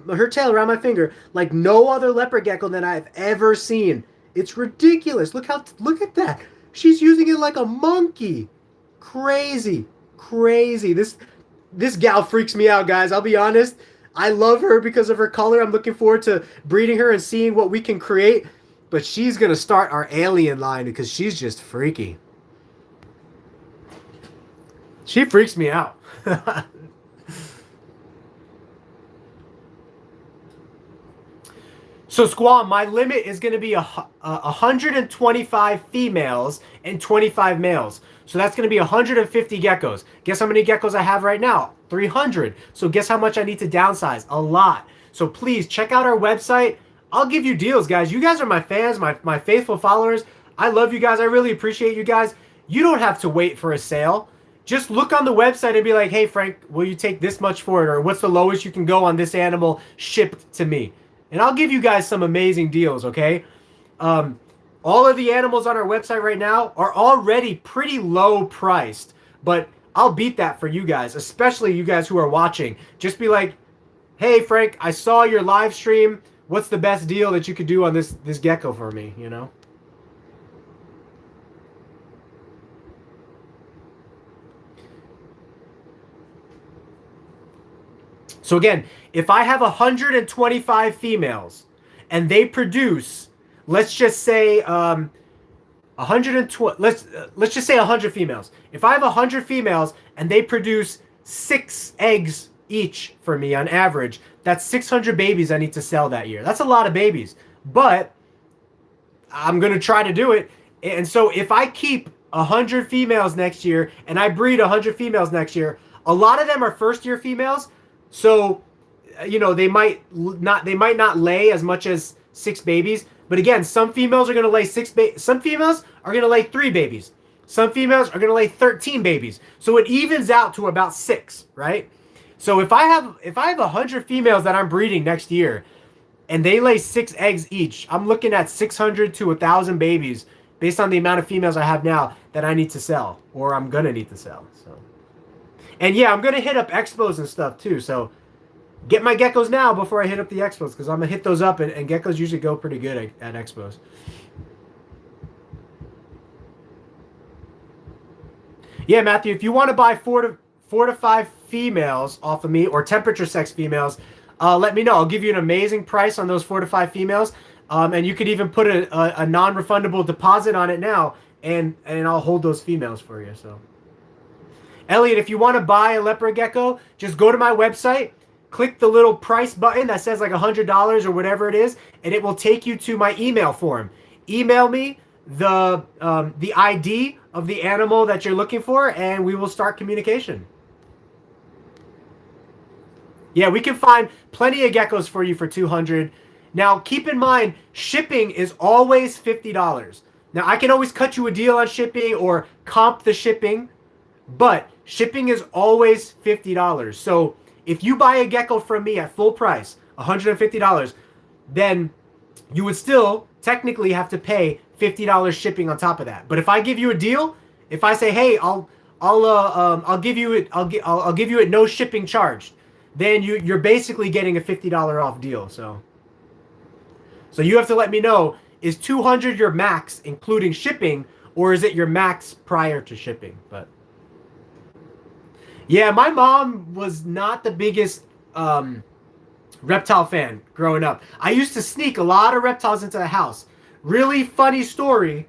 her tail around my finger like no other leopard gecko that I've ever seen. It's ridiculous. Look at that. She's using it like a monkey. Crazy. Crazy. This gal freaks me out, guys. I'll be honest. I love her because of her color. I'm looking forward to breeding her and seeing what we can create. But she's going to start our alien line because she's just freaky. She freaks me out. So Squam, my limit is going to be 125 females and 25 males. So that's going to be 150 geckos. Guess how many geckos I have right now? 300. So guess how much I need to downsize? A lot. So please check out our website. I'll give you deals, guys. You guys are my fans, my faithful followers. I love you guys. I really appreciate you guys. You don't have to wait for a sale. Just look on the website and be like, hey, Frank, will you take this much for it? Or what's the lowest you can go on this animal shipped to me? And I'll give you guys some amazing deals, okay? All of the animals on our website right now are already pretty low priced. But I'll beat that for you guys, especially you guys who are watching. Just be like, hey, Frank, I saw your live stream. What's the best deal that you could do on this gecko for me, you know? So again, if I have 125 females and they produce, let's just say 120, let's just say 100 females. If I have 100 females and they produce 6 eggs each for me on average, that's 600 babies I need to sell that year. That's a lot of babies, but I'm going to try to do it. And so if I keep 100 females next year and I breed 100 females next year, a lot of them are first year females. So, you know, they might not lay as much as 6 babies. But again, some females are going to lay 6 babies. Some females are going to lay 3 babies. Some females are going to lay 13 babies. So it evens out to about 6, right? So if I have 100 females that I'm breeding next year and they lay 6 eggs each, I'm looking at 600 to 1,000 babies based on the amount of females I have now that I need to sell, or I'm going to need to sell. So, and yeah, I'm going to hit up expos and stuff too. So get my geckos now before I hit up the expos, because I'm going to hit those up, and geckos usually go pretty good at expos. Yeah, Matthew, if you want to buy 4 to 5 females off of me, or temperature sex females, let me know. I'll give you an amazing price on those 4 to 5 females. And you could even put a non-refundable deposit on it now, and I'll hold those females for you. So, Elliot, if you want to buy a leopard gecko, just go to my website, click the little price button that says like $100 or whatever it is, and it will take you to my email form. Email me the ID of the animal that you're looking for, and we will start communication. Yeah, we can find plenty of geckos for you for $200. Now, keep in mind, shipping is always $50. Now, I can always cut you a deal on shipping or comp the shipping, but shipping is always $50. So if you buy a gecko from me at full price, $150, then you would still technically have to pay $50 shipping on top of that. But if I give you a deal, if I say, hey, I'll give you it no shipping charged, then you're basically getting a $50 off deal. So you have to let me know, is $200 your max including shipping, or is it your max prior to shipping? But yeah, my mom was not the biggest reptile fan growing up. I used to sneak a lot of reptiles into the house. Really funny story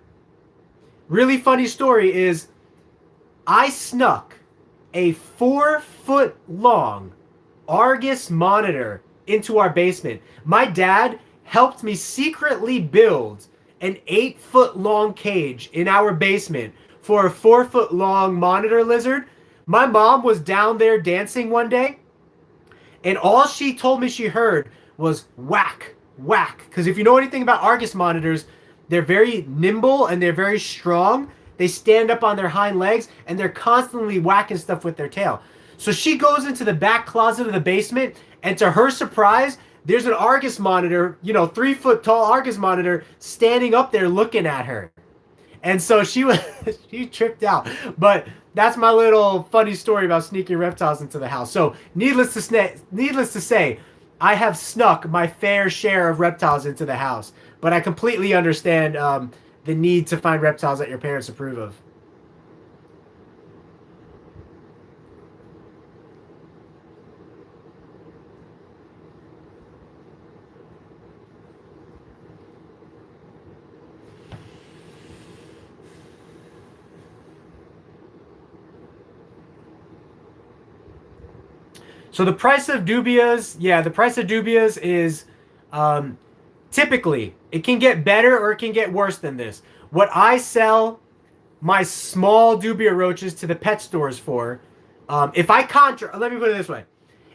is I snuck a 4-foot long Argus monitor into our basement. My dad helped me secretly build an 8-foot long cage in our basement for a 4-foot long monitor lizard. My mom was down there dancing one day, and all she told me she heard was whack, whack. Because if you know anything about Argus monitors, they're very nimble and they're very strong. They stand up on their hind legs, and they're constantly whacking stuff with their tail. So she goes into the back closet of the basement, and to her surprise, there's an Argus monitor, 3-foot tall Argus monitor standing up there looking at her. And so she tripped out. But that's my little funny story about sneaking reptiles into the house. So needless to say, I have snuck my fair share of reptiles into the house. But I completely understand the need to find reptiles that your parents approve of. So the price of dubias, the price of dubias is Typically, it can get better or it can get worse than this. What I sell my small dubia roaches to the pet stores for, if I contract, let me put it this way.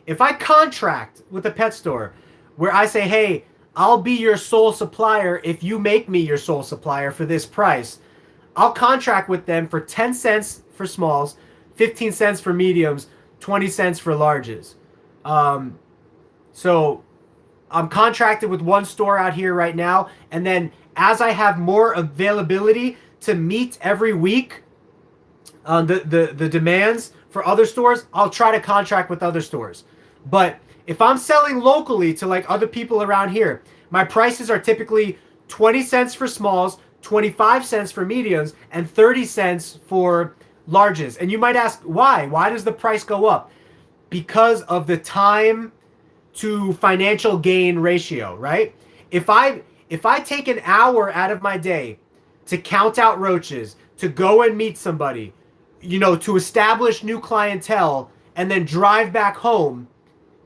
If I contract with a pet store where I say, hey, I'll be your sole supplier if you make me your sole supplier for this price, I'll contract with them for 10 cents for smalls, 15 cents for mediums, 20 cents for larges. So I'm contracted with one store out here right now, and then as I have more availability to meet every week the demands for other stores, I'll try to contract with other stores. But if I'm selling locally to like other people around here, my prices are typically 20 cents for smalls, 25 cents for mediums, and 30 cents for larges. And you might ask, why? Why does the price go up? Because of the time to financial gain ratio, right? If I take an hour out of my day to count out roaches, to go and meet somebody, you know, to establish new clientele, and then drive back home,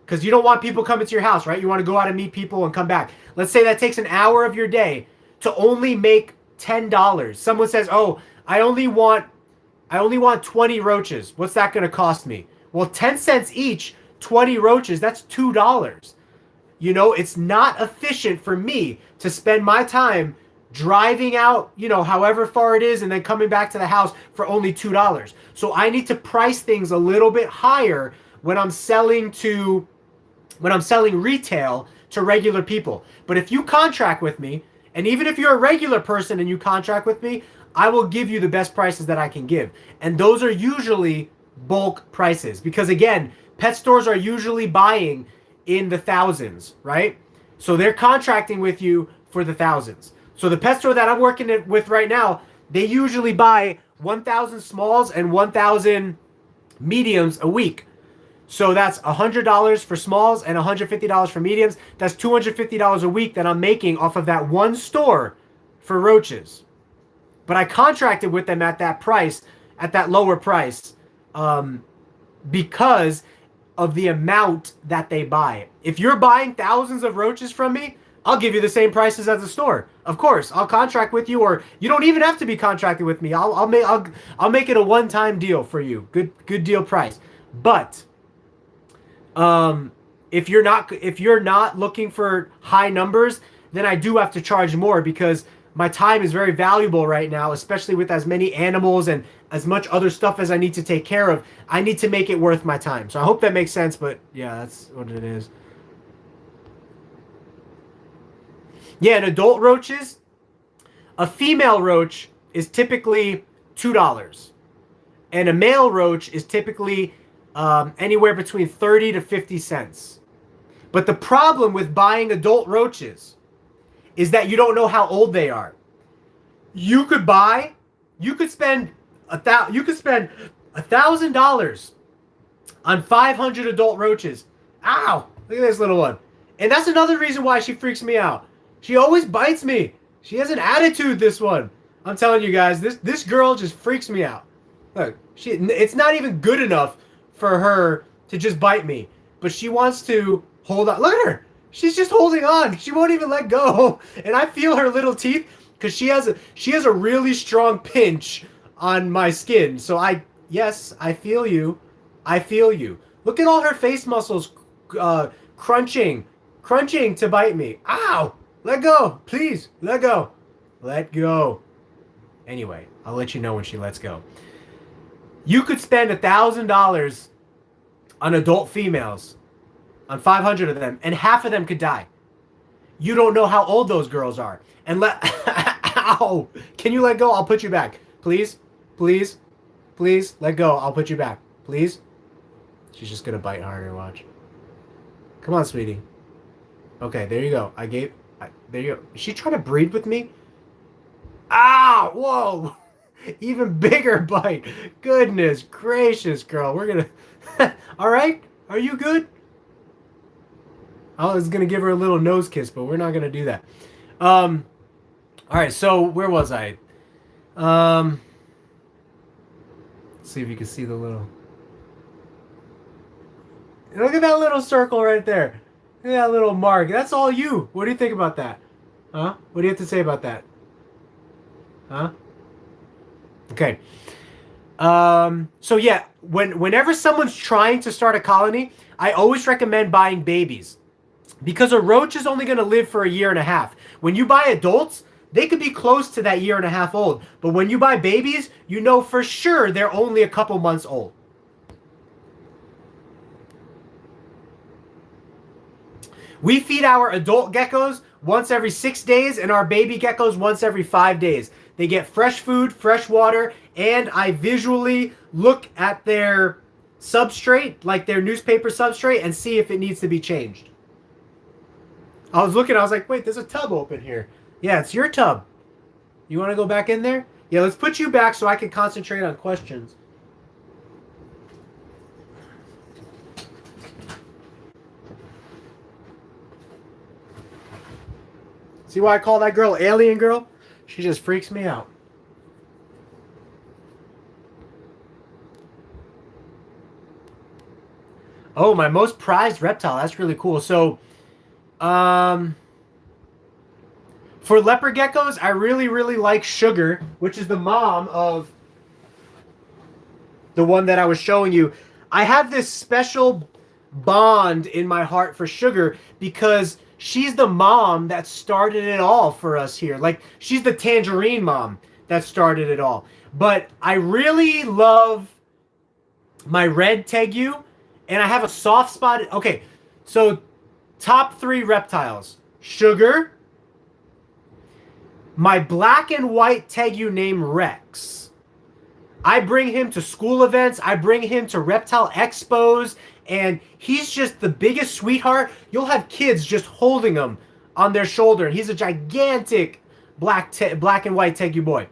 because you don't want people coming to your house, right? You want to go out and meet people and come back. Let's say that takes an hour of your day to only make $10. Someone says, oh, I only want 20 roaches. What's that going to cost me? Well, 10 cents each, 20 roaches, that's $2. You know, it's not efficient for me to spend my time driving out, you know, however far it is, and then coming back to the house for only $2. So I need to price things a little bit higher when I'm selling retail to regular people. But if you contract with me, and even if you're a regular person and you contract with me, I will give you the best prices that I can give. And those are usually bulk prices, because again, pet stores are usually buying in the thousands, right? So they're contracting with you for the thousands. So the pet store that I'm working with right now, they usually buy 1,000 smalls and 1,000 mediums a week. So that's $100 for smalls and $150 for mediums. That's $250 a week that I'm making off of that one store for roaches. But I contracted with them at that price, at that lower price, because of the amount that they buy. If you're buying thousands of roaches from me, I'll give you the same prices as the store. Of course, I'll contract with you, or you don't even have to be contracted with me. I'll make it a one-time deal for you. Good deal price. But if you're not looking for high numbers, then I do have to charge more, because my time is very valuable right now, especially with as many animals and as much other stuff as I need to take care of. I need to make it worth my time. So I hope that makes sense, but yeah, that's what it is. Yeah, and adult roaches, a female roach is typically $2, and a male roach is typically anywhere between 30 to 50 cents. But the problem with buying adult roaches is that you don't know how old they are. You could spend $1,000 on 500 adult roaches. Ow! Look at this little one. And that's another reason why she freaks me out. She always bites me. She has an attitude, this one. I'm telling you guys, this girl just freaks me out. Look, it's not even good enough for her to just bite me, but she wants to hold on. Look at her. She's just holding on. She won't even let go. And I feel her little teeth, because she has a really strong pinch on my skin. So yes, I feel you. I feel you. Look at all her face muscles crunching to bite me. Ow! Let go. Please, let go. Let go. Anyway, I'll let you know when she lets go. You could spend $1,000 on adult females, on 500 of them, and half of them could die. You don't know how old those girls are. And ow! Can you let go? I'll put you back. Please, please, please, let go. I'll put you back. Please. She's just gonna bite harder. Watch. Come on, sweetie. Okay, there you go. There you go. Is she trying to breed with me? Ah! Whoa! Even bigger bite. Goodness gracious, girl. We're gonna... All right? Are you good? I was gonna give her a little nose kiss, but we're not gonna do that. All right, so where was I? Let's see if you can see the little... Look at that little circle right there. Look at that little mark. That's all you. What do you think about that? Huh? What do you have to say about that? Huh? Okay. So yeah, whenever someone's trying to start a colony, I always recommend buying babies because a roach is only going to live for a year and a half. When you buy adults, they could be close to that year and a half old. But when you buy babies, you know for sure they're only a couple months old. We feed our adult geckos once every 6 days and our baby geckos once every 5 days. They get fresh food, fresh water, and I visually look at their substrate, like their newspaper substrate, and see if it needs to be changed. I was looking, I was like, wait, there's a tub open here. Yeah, it's your tub. You want to go back in there? Yeah, let's put you back so I can concentrate on questions. See why I call that girl Alien Girl? She just freaks me out. Oh, my most prized reptile. That's really cool. So, for leopard geckos, I really, really like Sugar, which is the mom of the one that I was showing you. I have this special bond in my heart for Sugar because she's the mom that started it all for us here. Like, she's the tangerine mom that started it all. But I really love my red Tegu, and I have a soft spot. Okay, so top 3 reptiles. Sugar, my black and white Tegu named Rex. I bring him to school events. I bring him to reptile expos. And he's just the biggest sweetheart. You'll have kids just holding him on their shoulder. And he's a gigantic black and white Tegu boy.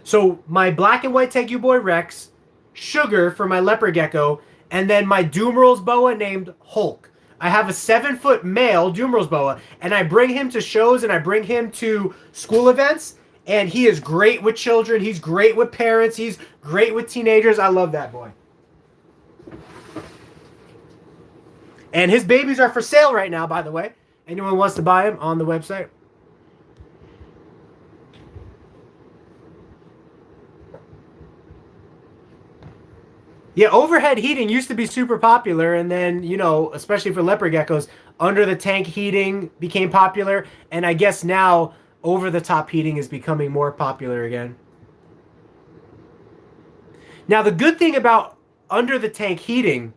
So my black and white Tegu boy Rex, Sugar for my leopard gecko, and then my Dumerals boa named Hulk. I have a 7-foot male Dumerals boa, and I bring him to shows and I bring him to school events. And he is great with children. He's great with parents. He's great with teenagers. I love that boy. And his babies are for sale right now, by the way. Anyone wants to buy them on the website? Yeah, overhead heating used to be super popular, and then, you know, especially for leopard geckos, under the tank heating became popular, and I guess now over the top heating is becoming more popular again. Now, the good thing about under the tank heating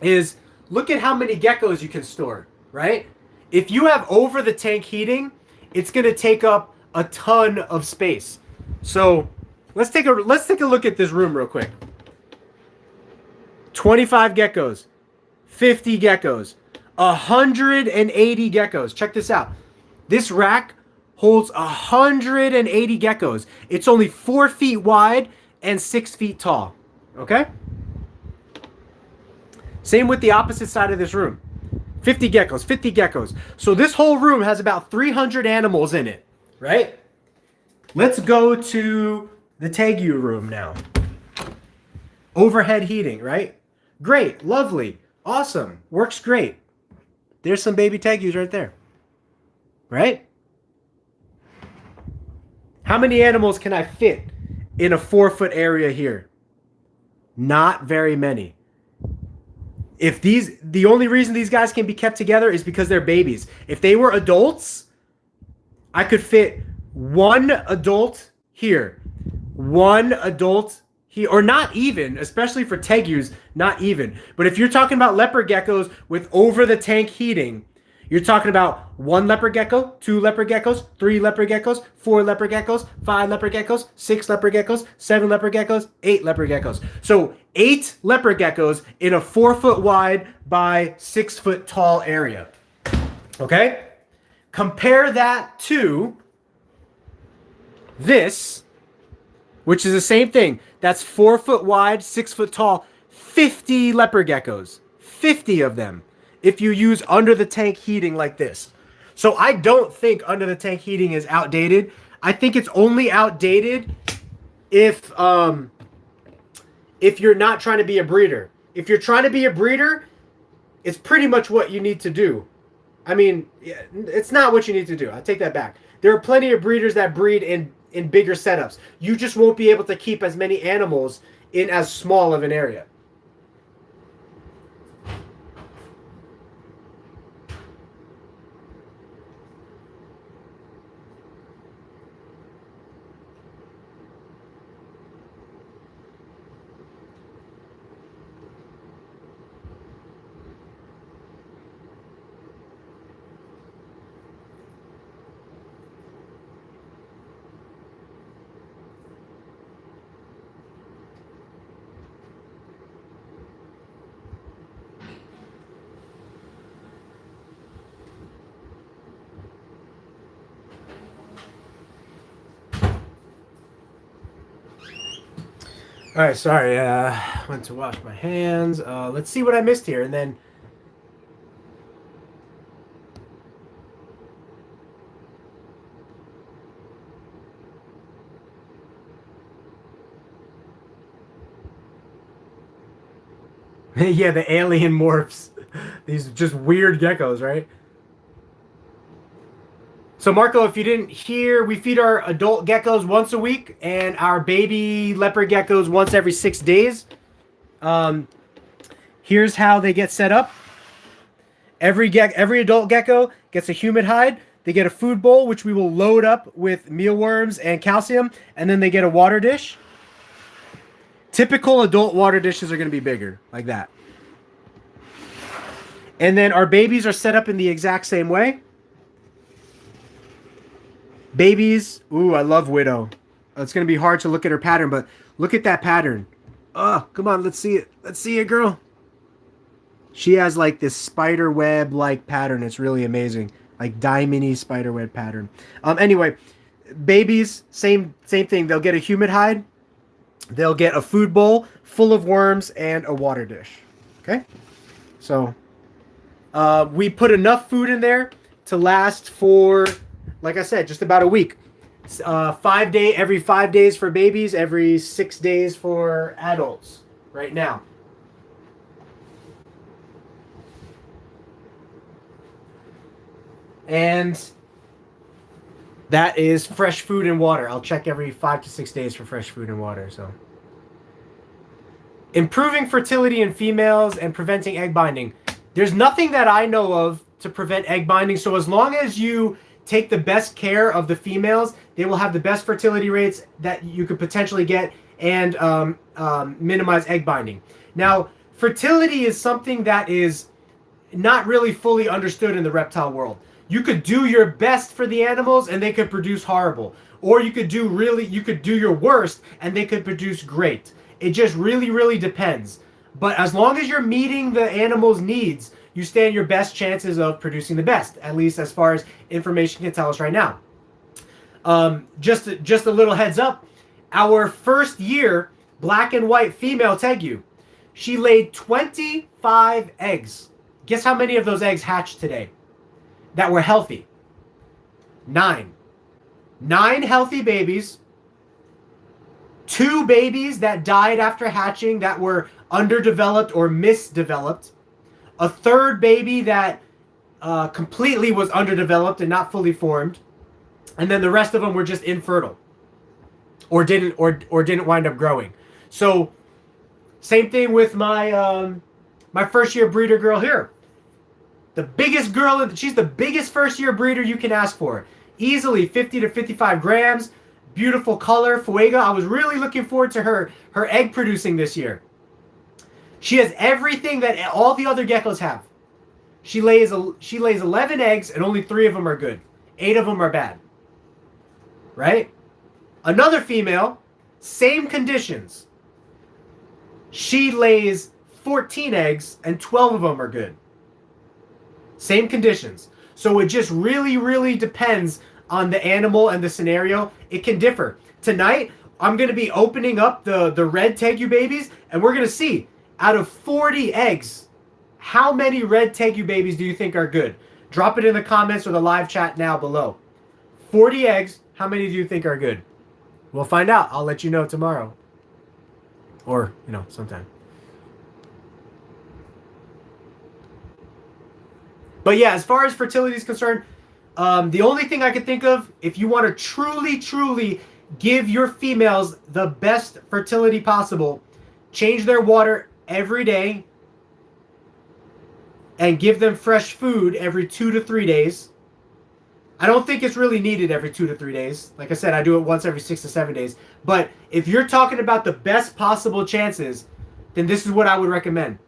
is look at how many geckos you can store, right? If you have over the tank heating, it's going to take up a ton of space. So let's take a look at this room real quick. 25 geckos, 50 geckos, 180 geckos. Check this out. This rack holds 180 geckos. It's only 4 feet wide and 6 feet tall. Okay? Same with the opposite side of this room. 50 geckos, 50 geckos. So this whole room has about 300 animals in it, right? Let's go to the Tegu room now. Overhead heating, right? Great, lovely, awesome, works great. There's some baby Tegus right there, right? How many animals can I fit in a 4-foot area here? Not very many. The only reason these guys can be kept together is because they're babies. If they were adults, I could fit 1 adult here, 1 adult here, or not even, especially for Tegus, not even. But if you're talking about leopard geckos with over the tank heating, you're talking about 1 leopard gecko, 2 leopard geckos, 3 leopard geckos, 4 leopard geckos, 5 leopard geckos, 6 leopard geckos, 7 leopard geckos, 8 leopard geckos. So 8 leopard geckos in a 4-foot wide by 6-foot tall area. Okay? Compare that to this, which is the same thing. That's 4-foot wide, 6-foot tall, 50 leopard geckos. 50 of them. If you use under the tank heating like this. So I don't think under the tank heating is outdated. I think it's only outdated if you're not trying to be a breeder. If you're trying to be a breeder, it's pretty much what you need to do. I mean, yeah, it's not what you need to do. I take that back. There are plenty of breeders that breed in bigger setups. You just won't be able to keep as many animals in as small of an area. All right, sorry. Went to wash my hands. Let's see what I missed here, and then. Yeah, the alien morphs. These just weird geckos, right? So, Marco, if you didn't hear, we feed our adult geckos once a week and our baby leopard geckos once every 6 days. Um, Here's how they get set up. Every adult gecko gets a humid hide. They get a food bowl, which we will load up with mealworms and calcium, and then they get a water dish. Typical adult water dishes are going to be bigger, like that. And then our babies are set up in the exact same way. Babies, ooh, I love Widow. It's going to be hard to look at her pattern, but look at that pattern. Oh, come on, let's see it. Let's see it, girl. She has like this spider web like pattern. It's really amazing. Like diamond-y spider web pattern. Anyway, babies, same thing. They'll get a humid hide. They'll get a food bowl full of worms and a water dish. Okay? So we put enough food in there to last for, like I said, just about a week. Every 5 days for babies, every 6 days for adults right now. And that is fresh food and water. I'll check every 5 to 6 days for fresh food and water. So, improving fertility in females and preventing egg binding. There's nothing that I know of to prevent egg binding. So as long as you take the best care of the females, they will have the best fertility rates that you could potentially get and minimize egg binding. Now, fertility is something that is not really fully understood in the reptile world. You could do your best for the animals and they could produce horrible. Or you could do your worst and they could produce great. It just really depends. But as long as you're meeting the animal's needs, you stand your best chances of producing the best, at least as far as information can tell us right now. Just a little heads up, our first year black and white female Tegu, she laid 25 eggs. Guess how many of those eggs hatched today that were healthy? 9. 9 healthy babies. 2 babies that died after hatching that were underdeveloped or misdeveloped. A third baby that completely was underdeveloped and not fully formed. And then the rest of them were just infertile or didn't wind up growing. So same thing with my my first year breeder girl here. The biggest girl, she's the biggest first year breeder you can ask for. Easily 50 to 55 grams. Beautiful color, Fuega. I was really looking forward to her egg producing this year. She has everything that all the other geckos have. She lays 11 eggs and only 3 of them are good. 8 of them are bad. Right? Another female, same conditions. She lays 14 eggs and 12 of them are good. Same conditions. So it just really depends on the animal and the scenario. It can differ. Tonight, I'm going to be opening up the red Tegu babies, and we're going to see, out of 40 eggs, how many red Tegu babies do you think are good? Drop it in the comments or the live chat now below. 40 eggs, how many do you think are good? We'll find out. I'll let you know tomorrow. Or, sometime. But yeah, as far as fertility is concerned, the only thing I can think of, if you want to truly give your females the best fertility possible, change their water every day and give them fresh food every 2 to 3 days. I don't think it's really needed every 2 to 3 days. Like I said, I do it once every 6 to 7 days. But if you're talking about the best possible chances, then this is what I would recommend.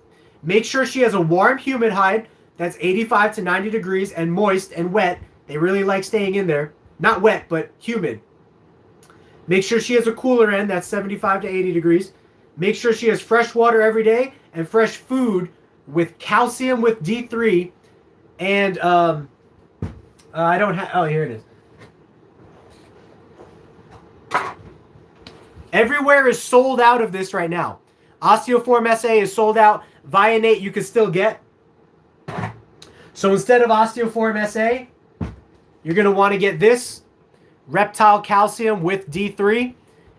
Make sure she has a warm, humid hide that's 85 to 90 degrees and moist and wet. They really like staying in there. Not wet, but humid. Make sure she has a cooler end that's 75 to 80 degrees. Make sure she has fresh water every day and fresh food with calcium with D3. And I don't have... Oh, here it is. Everywhere is sold out of this right now. Osteoform SA is sold out. Vionate you can still get. So instead of Osteoform SA, you're going to want to get this Reptile Calcium with D3.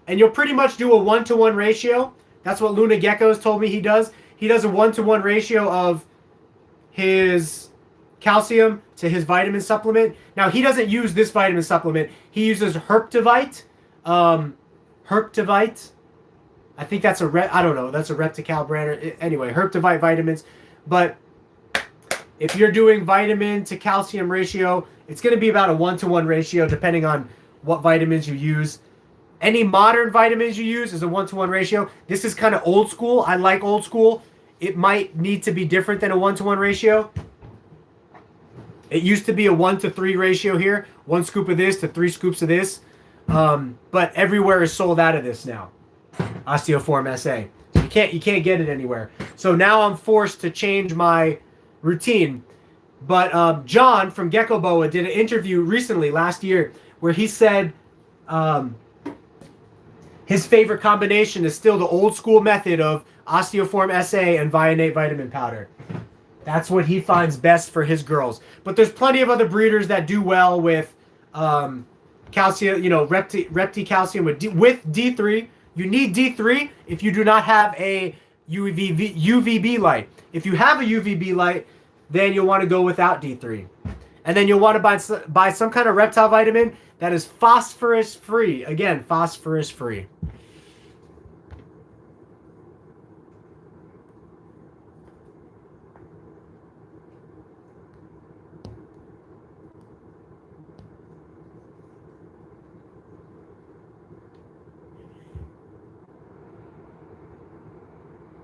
And you'll pretty much do a 1-to-1 ratio. That's what Luna Geckos told me he does. He does a 1-to-1 ratio of his calcium to his vitamin supplement. Now, he doesn't use this vitamin supplement. He uses Herptivite. Herptivite. I think that's I don't know. That's a Reptical brand. Anyway, Herptivite vitamins. But if you're doing vitamin to calcium ratio, it's going to be about a 1-to-1 ratio depending on what vitamins you use. Any modern vitamins you use is a 1-to-1 ratio. This is kind of old school. I like old school. It might need to be different than a 1-to-1 ratio. It used to be a 1-to-3 ratio here. 1 scoop of this to 3 scoops of this. But everywhere is sold out of this now. Osteoform SA. You can't get it anywhere. So now I'm forced to change my routine. But John from Gecko Boa did an interview recently, last year, where he said his favorite combination is still the old school method of Osteoform SA and Vionate vitamin powder. That's what he finds best for his girls. But there's plenty of other breeders that do well with calcium, Repti calcium with D3. You need D3 if you do not have a UVB light. If you have a UVB light, then you'll want to go without D3. And then you'll want to buy some kind of reptile vitamin that is phosphorus free. Again, phosphorus free.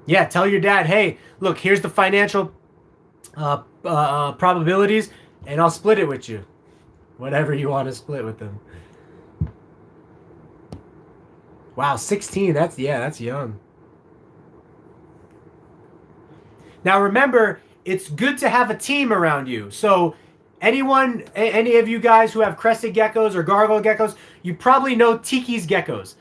Yeah, tell your dad, hey, look, here's the financial probabilities, and I'll split it with you. Whatever you want to split with them. Wow, 16. That's young. Now remember, it's good to have a team around you. So any of you guys who have crested geckos or gargoyle geckos, you probably know Tiki's geckos.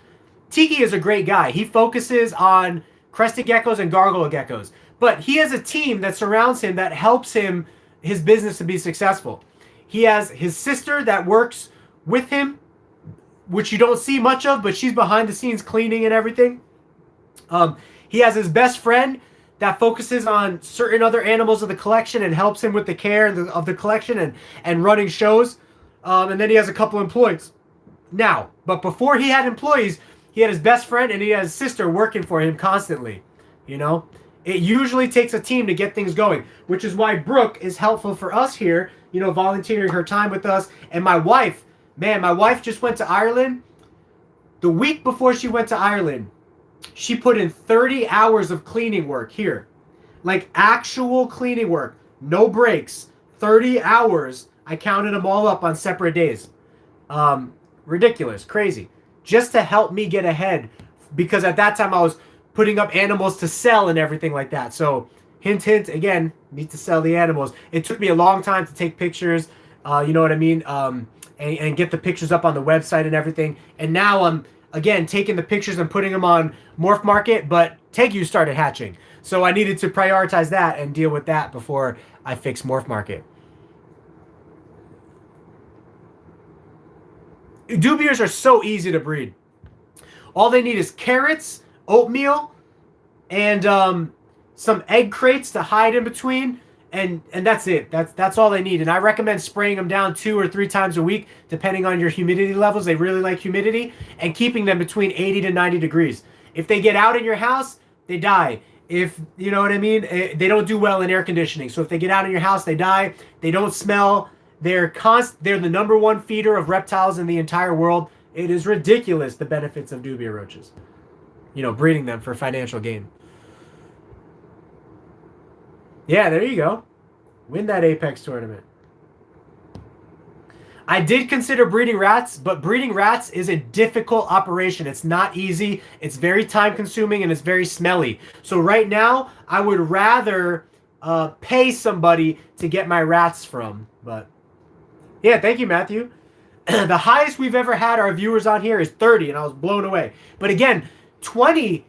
Tiki is a great guy. He focuses on crested geckos and gargoyle geckos. But he has a team that surrounds him that helps him, his business to be successful. He has his sister that works with him, which you don't see much of, but she's behind the scenes cleaning and everything. He has his best friend that focuses on certain other animals of the collection and helps him with the care of the collection and running shows. And then he has a couple employees. Now, but before he had employees, he had his best friend and he had his sister working for him constantly. It usually takes a team to get things going, which is why Brooke is helpful for us here, volunteering her time with us. And my wife, my wife just went to Ireland. The week before she went to Ireland, she put in 30 hours of cleaning work here. Like actual cleaning work, no breaks, 30 hours. I counted them all up on separate days. Ridiculous, crazy. Just to help me get ahead, because at that time I was putting up animals to sell and everything like that. So hint, hint, again, need to sell the animals. It took me a long time to take pictures, you know what I mean, and get the pictures up on the website and everything. And now I'm, again, taking the pictures and putting them on Morph Market, but Tegus started hatching. So I needed to prioritize that and deal with that before I fix Morph Market. Dubiers are so easy to breed. All they need is carrots, oatmeal, and some egg crates to hide in between, and that's it. That's all they need. And I recommend spraying them down 2 or 3 times a week, depending on your humidity levels. They really like humidity, and keeping them between 80 to 90 degrees. If they get out in your house, they die. If you know what I mean, they don't do well in air conditioning. So if they get out in your house, they die. They don't smell. They're the #1 feeder of reptiles in the entire world. It is ridiculous the benefits of dubia roaches. You know, breeding them for financial gain. Yeah, there you go. Win that Apex tournament. I did consider breeding rats, but breeding rats is a difficult operation. It's not easy. It's very time consuming and it's very smelly. So right now, I would rather pay somebody to get my rats from. But yeah, thank you, Matthew. The highest we've ever had our viewers on here is 30, and I was blown away. But again, 20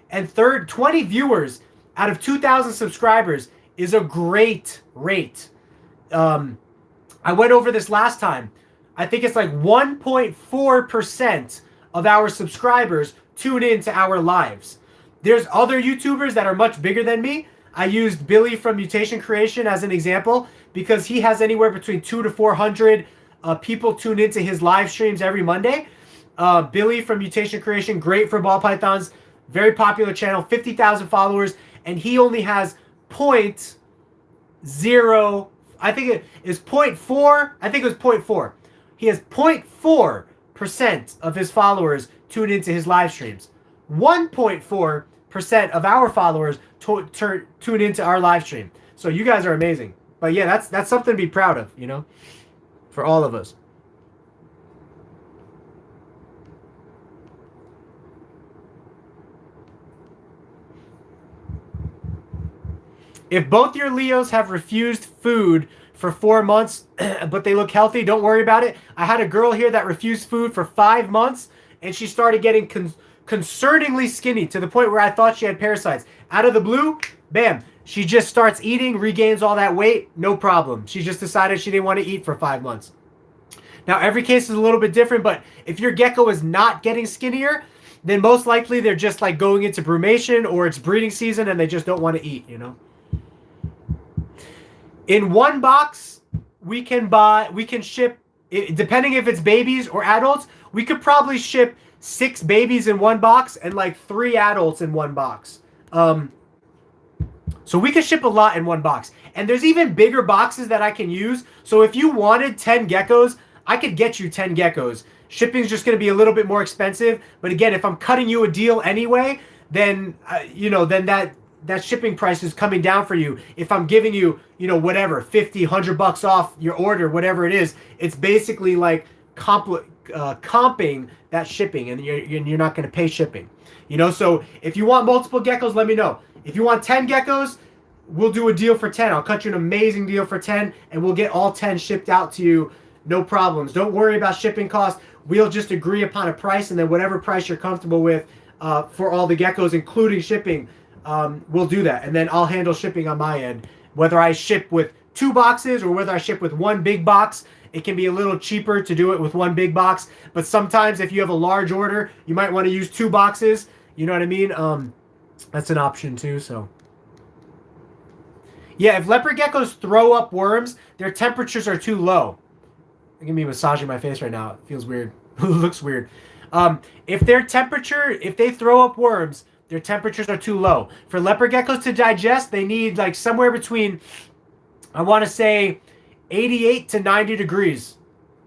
viewers out of 2,000 subscribers is a great rate. I went over this last time. I think it's like 1.4% of our subscribers tune into our lives. There's other YouTubers that are much bigger than me. I used Billy from Mutation Creation as an example because he has anywhere between 200 to 400 people tune into his live streams every Monday. Billy from Mutation Creation, great for ball pythons, very popular channel, 50,000 followers, and he only has 0.0, I think it is 0.4, I think it was 0.4. He has 0.4% of his followers tune into his live streams. 1.4% of our followers tune into our live stream. So you guys are amazing. But yeah, that's something to be proud of, you know, for all of us. If both your Leos have refused food for 4 months, but they look healthy, don't worry about it. I had a girl here that refused food for 5 months, and she started getting concerningly skinny to the point where I thought she had parasites. Out of the blue, bam, she just starts eating, regains all that weight, no problem. She just decided she didn't want to eat for 5 months. Now, every case is a little bit different, but if your gecko is not getting skinnier, then most likely they're just like going into brumation or it's breeding season and they just don't want to eat, you know? In one box, we can ship, depending if it's babies or adults, we could probably ship 6 babies in one box and like 3 adults in one box. So we can ship a lot in one box. And there's even bigger boxes that I can use. So if you wanted 10 geckos, I could get you 10 geckos. Shipping is just going to be a little bit more expensive. But again, if I'm cutting you a deal anyway, then, then that shipping price is coming down for you. If I'm giving you, whatever, 50, 100 bucks off your order, whatever it is, it's basically like comping that shipping, and you're not going to pay shipping. So if you want multiple geckos, let me know. If you want 10 geckos, we'll do a deal for 10. I'll cut you an amazing deal for 10, and we'll get all 10 shipped out to you. No problems. Don't worry about shipping costs. We'll just agree upon a price, and then whatever price you're comfortable with for all the geckos, including shipping, we'll do that. And then I'll handle shipping on my end. Whether I ship with 2 boxes or whether I ship with 1 big box, it can be a little cheaper to do it with 1 big box. But sometimes if you have a large order, you might want to use 2 boxes. You know what I mean? That's an option too. So yeah, if leopard geckos throw up worms, their temperatures are too low. Look at me massaging my face right now. It feels weird. It looks weird. If they throw up worms, their temperatures are too low. For leopard geckos to digest, they need like somewhere between, I want to say, 88 to 90 degrees.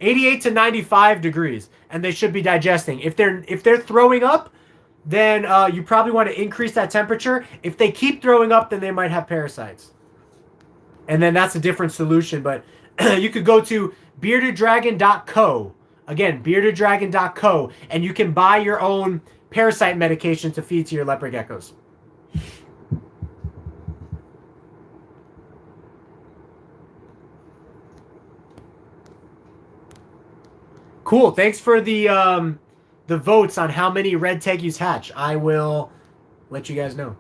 88 to 95 degrees. And they should be digesting. If they're throwing up, then you probably want to increase that temperature. If they keep throwing up, then they might have parasites. And then that's a different solution. But you could go to beardeddragon.co. Again, beardeddragon.co. And you can buy your own parasite medication to feed to your leopard geckos. Cool. Thanks for the votes on how many red tegus hatch. I will let you guys know.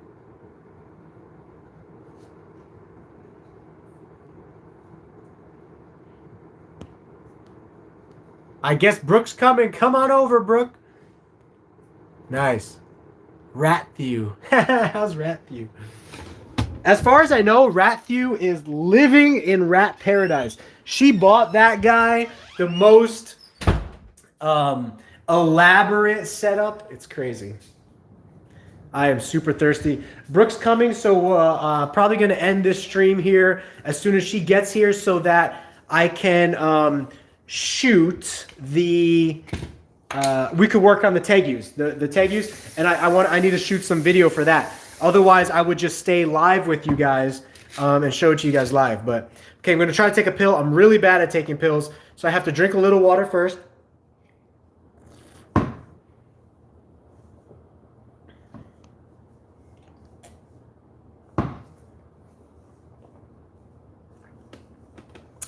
I guess Brooke's coming. Come on over, Brooke. Nice. Rat View. How's Rat View? As far as I know, Ratthew is living in rat paradise. She bought that guy the most elaborate setup. It's crazy. I am super thirsty. Brooke's coming, so probably going to end this stream here as soon as she gets here so that I can shoot the... we could work on the Tegus, the Tegus, and I need to shoot some video for that. Otherwise, I would just stay live with you guys and show it to you guys live. But okay, I'm going to try to take a pill. I'm really bad at taking pills, so I have to drink a little water first.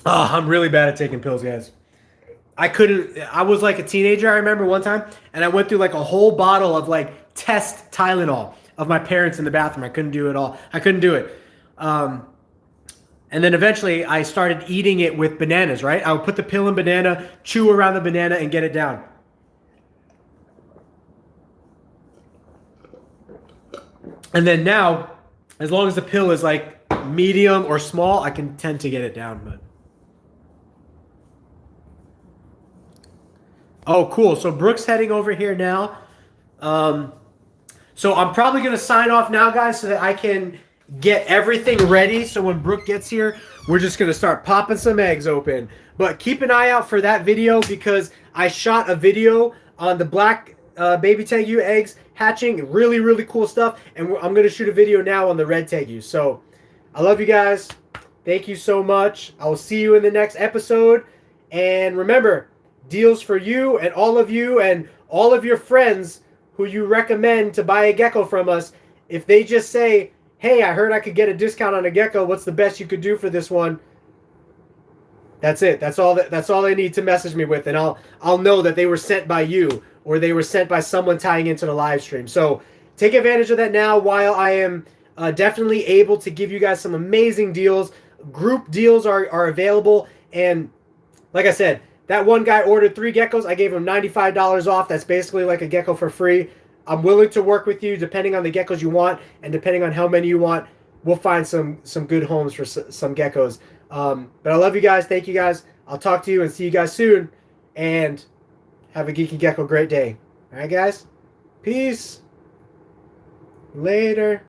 Oh, I'm really bad at taking pills, guys. I was like a teenager, I remember one time, and I went through like a whole bottle of like test Tylenol of my parents in the bathroom. I couldn't do it all. I couldn't do it. And then eventually I started eating it with bananas, right? I would put the pill in banana, chew around the banana, and get it down. And then now, as long as the pill is like medium or small, I can tend to get it down, but... Oh, cool. So Brooke's heading over here now. So I'm probably going to sign off now, guys, so that I can get everything ready. So when Brooke gets here, we're just going to start popping some eggs open. But keep an eye out for that video because I shot a video on the black baby Tegu eggs hatching. Really, really cool stuff. And I'm going to shoot a video now on the red Tegu. So I love you guys. Thank you so much. I will see you in the next episode. And remember... deals for you and all of your friends who you recommend to buy a gecko from us. If they just say, hey, I heard I could get a discount on a gecko, what's the best you could do for this one? That's it. That's all they need to message me with, and I'll know that they were sent by you or they were sent by someone tying into the live stream. So take advantage of that now while I am definitely able to give you guys some amazing deals. Group deals are available, and like I said, that one guy ordered 3 geckos. I gave him $95 off. That's basically like a gecko for free. I'm willing to work with you depending on the geckos you want and depending on how many you want. We'll find some good homes for some geckos. But I love you guys. Thank you guys. I'll talk to you and see you guys soon. And have a Geeky Gecko great day. All right, guys? Peace. Later.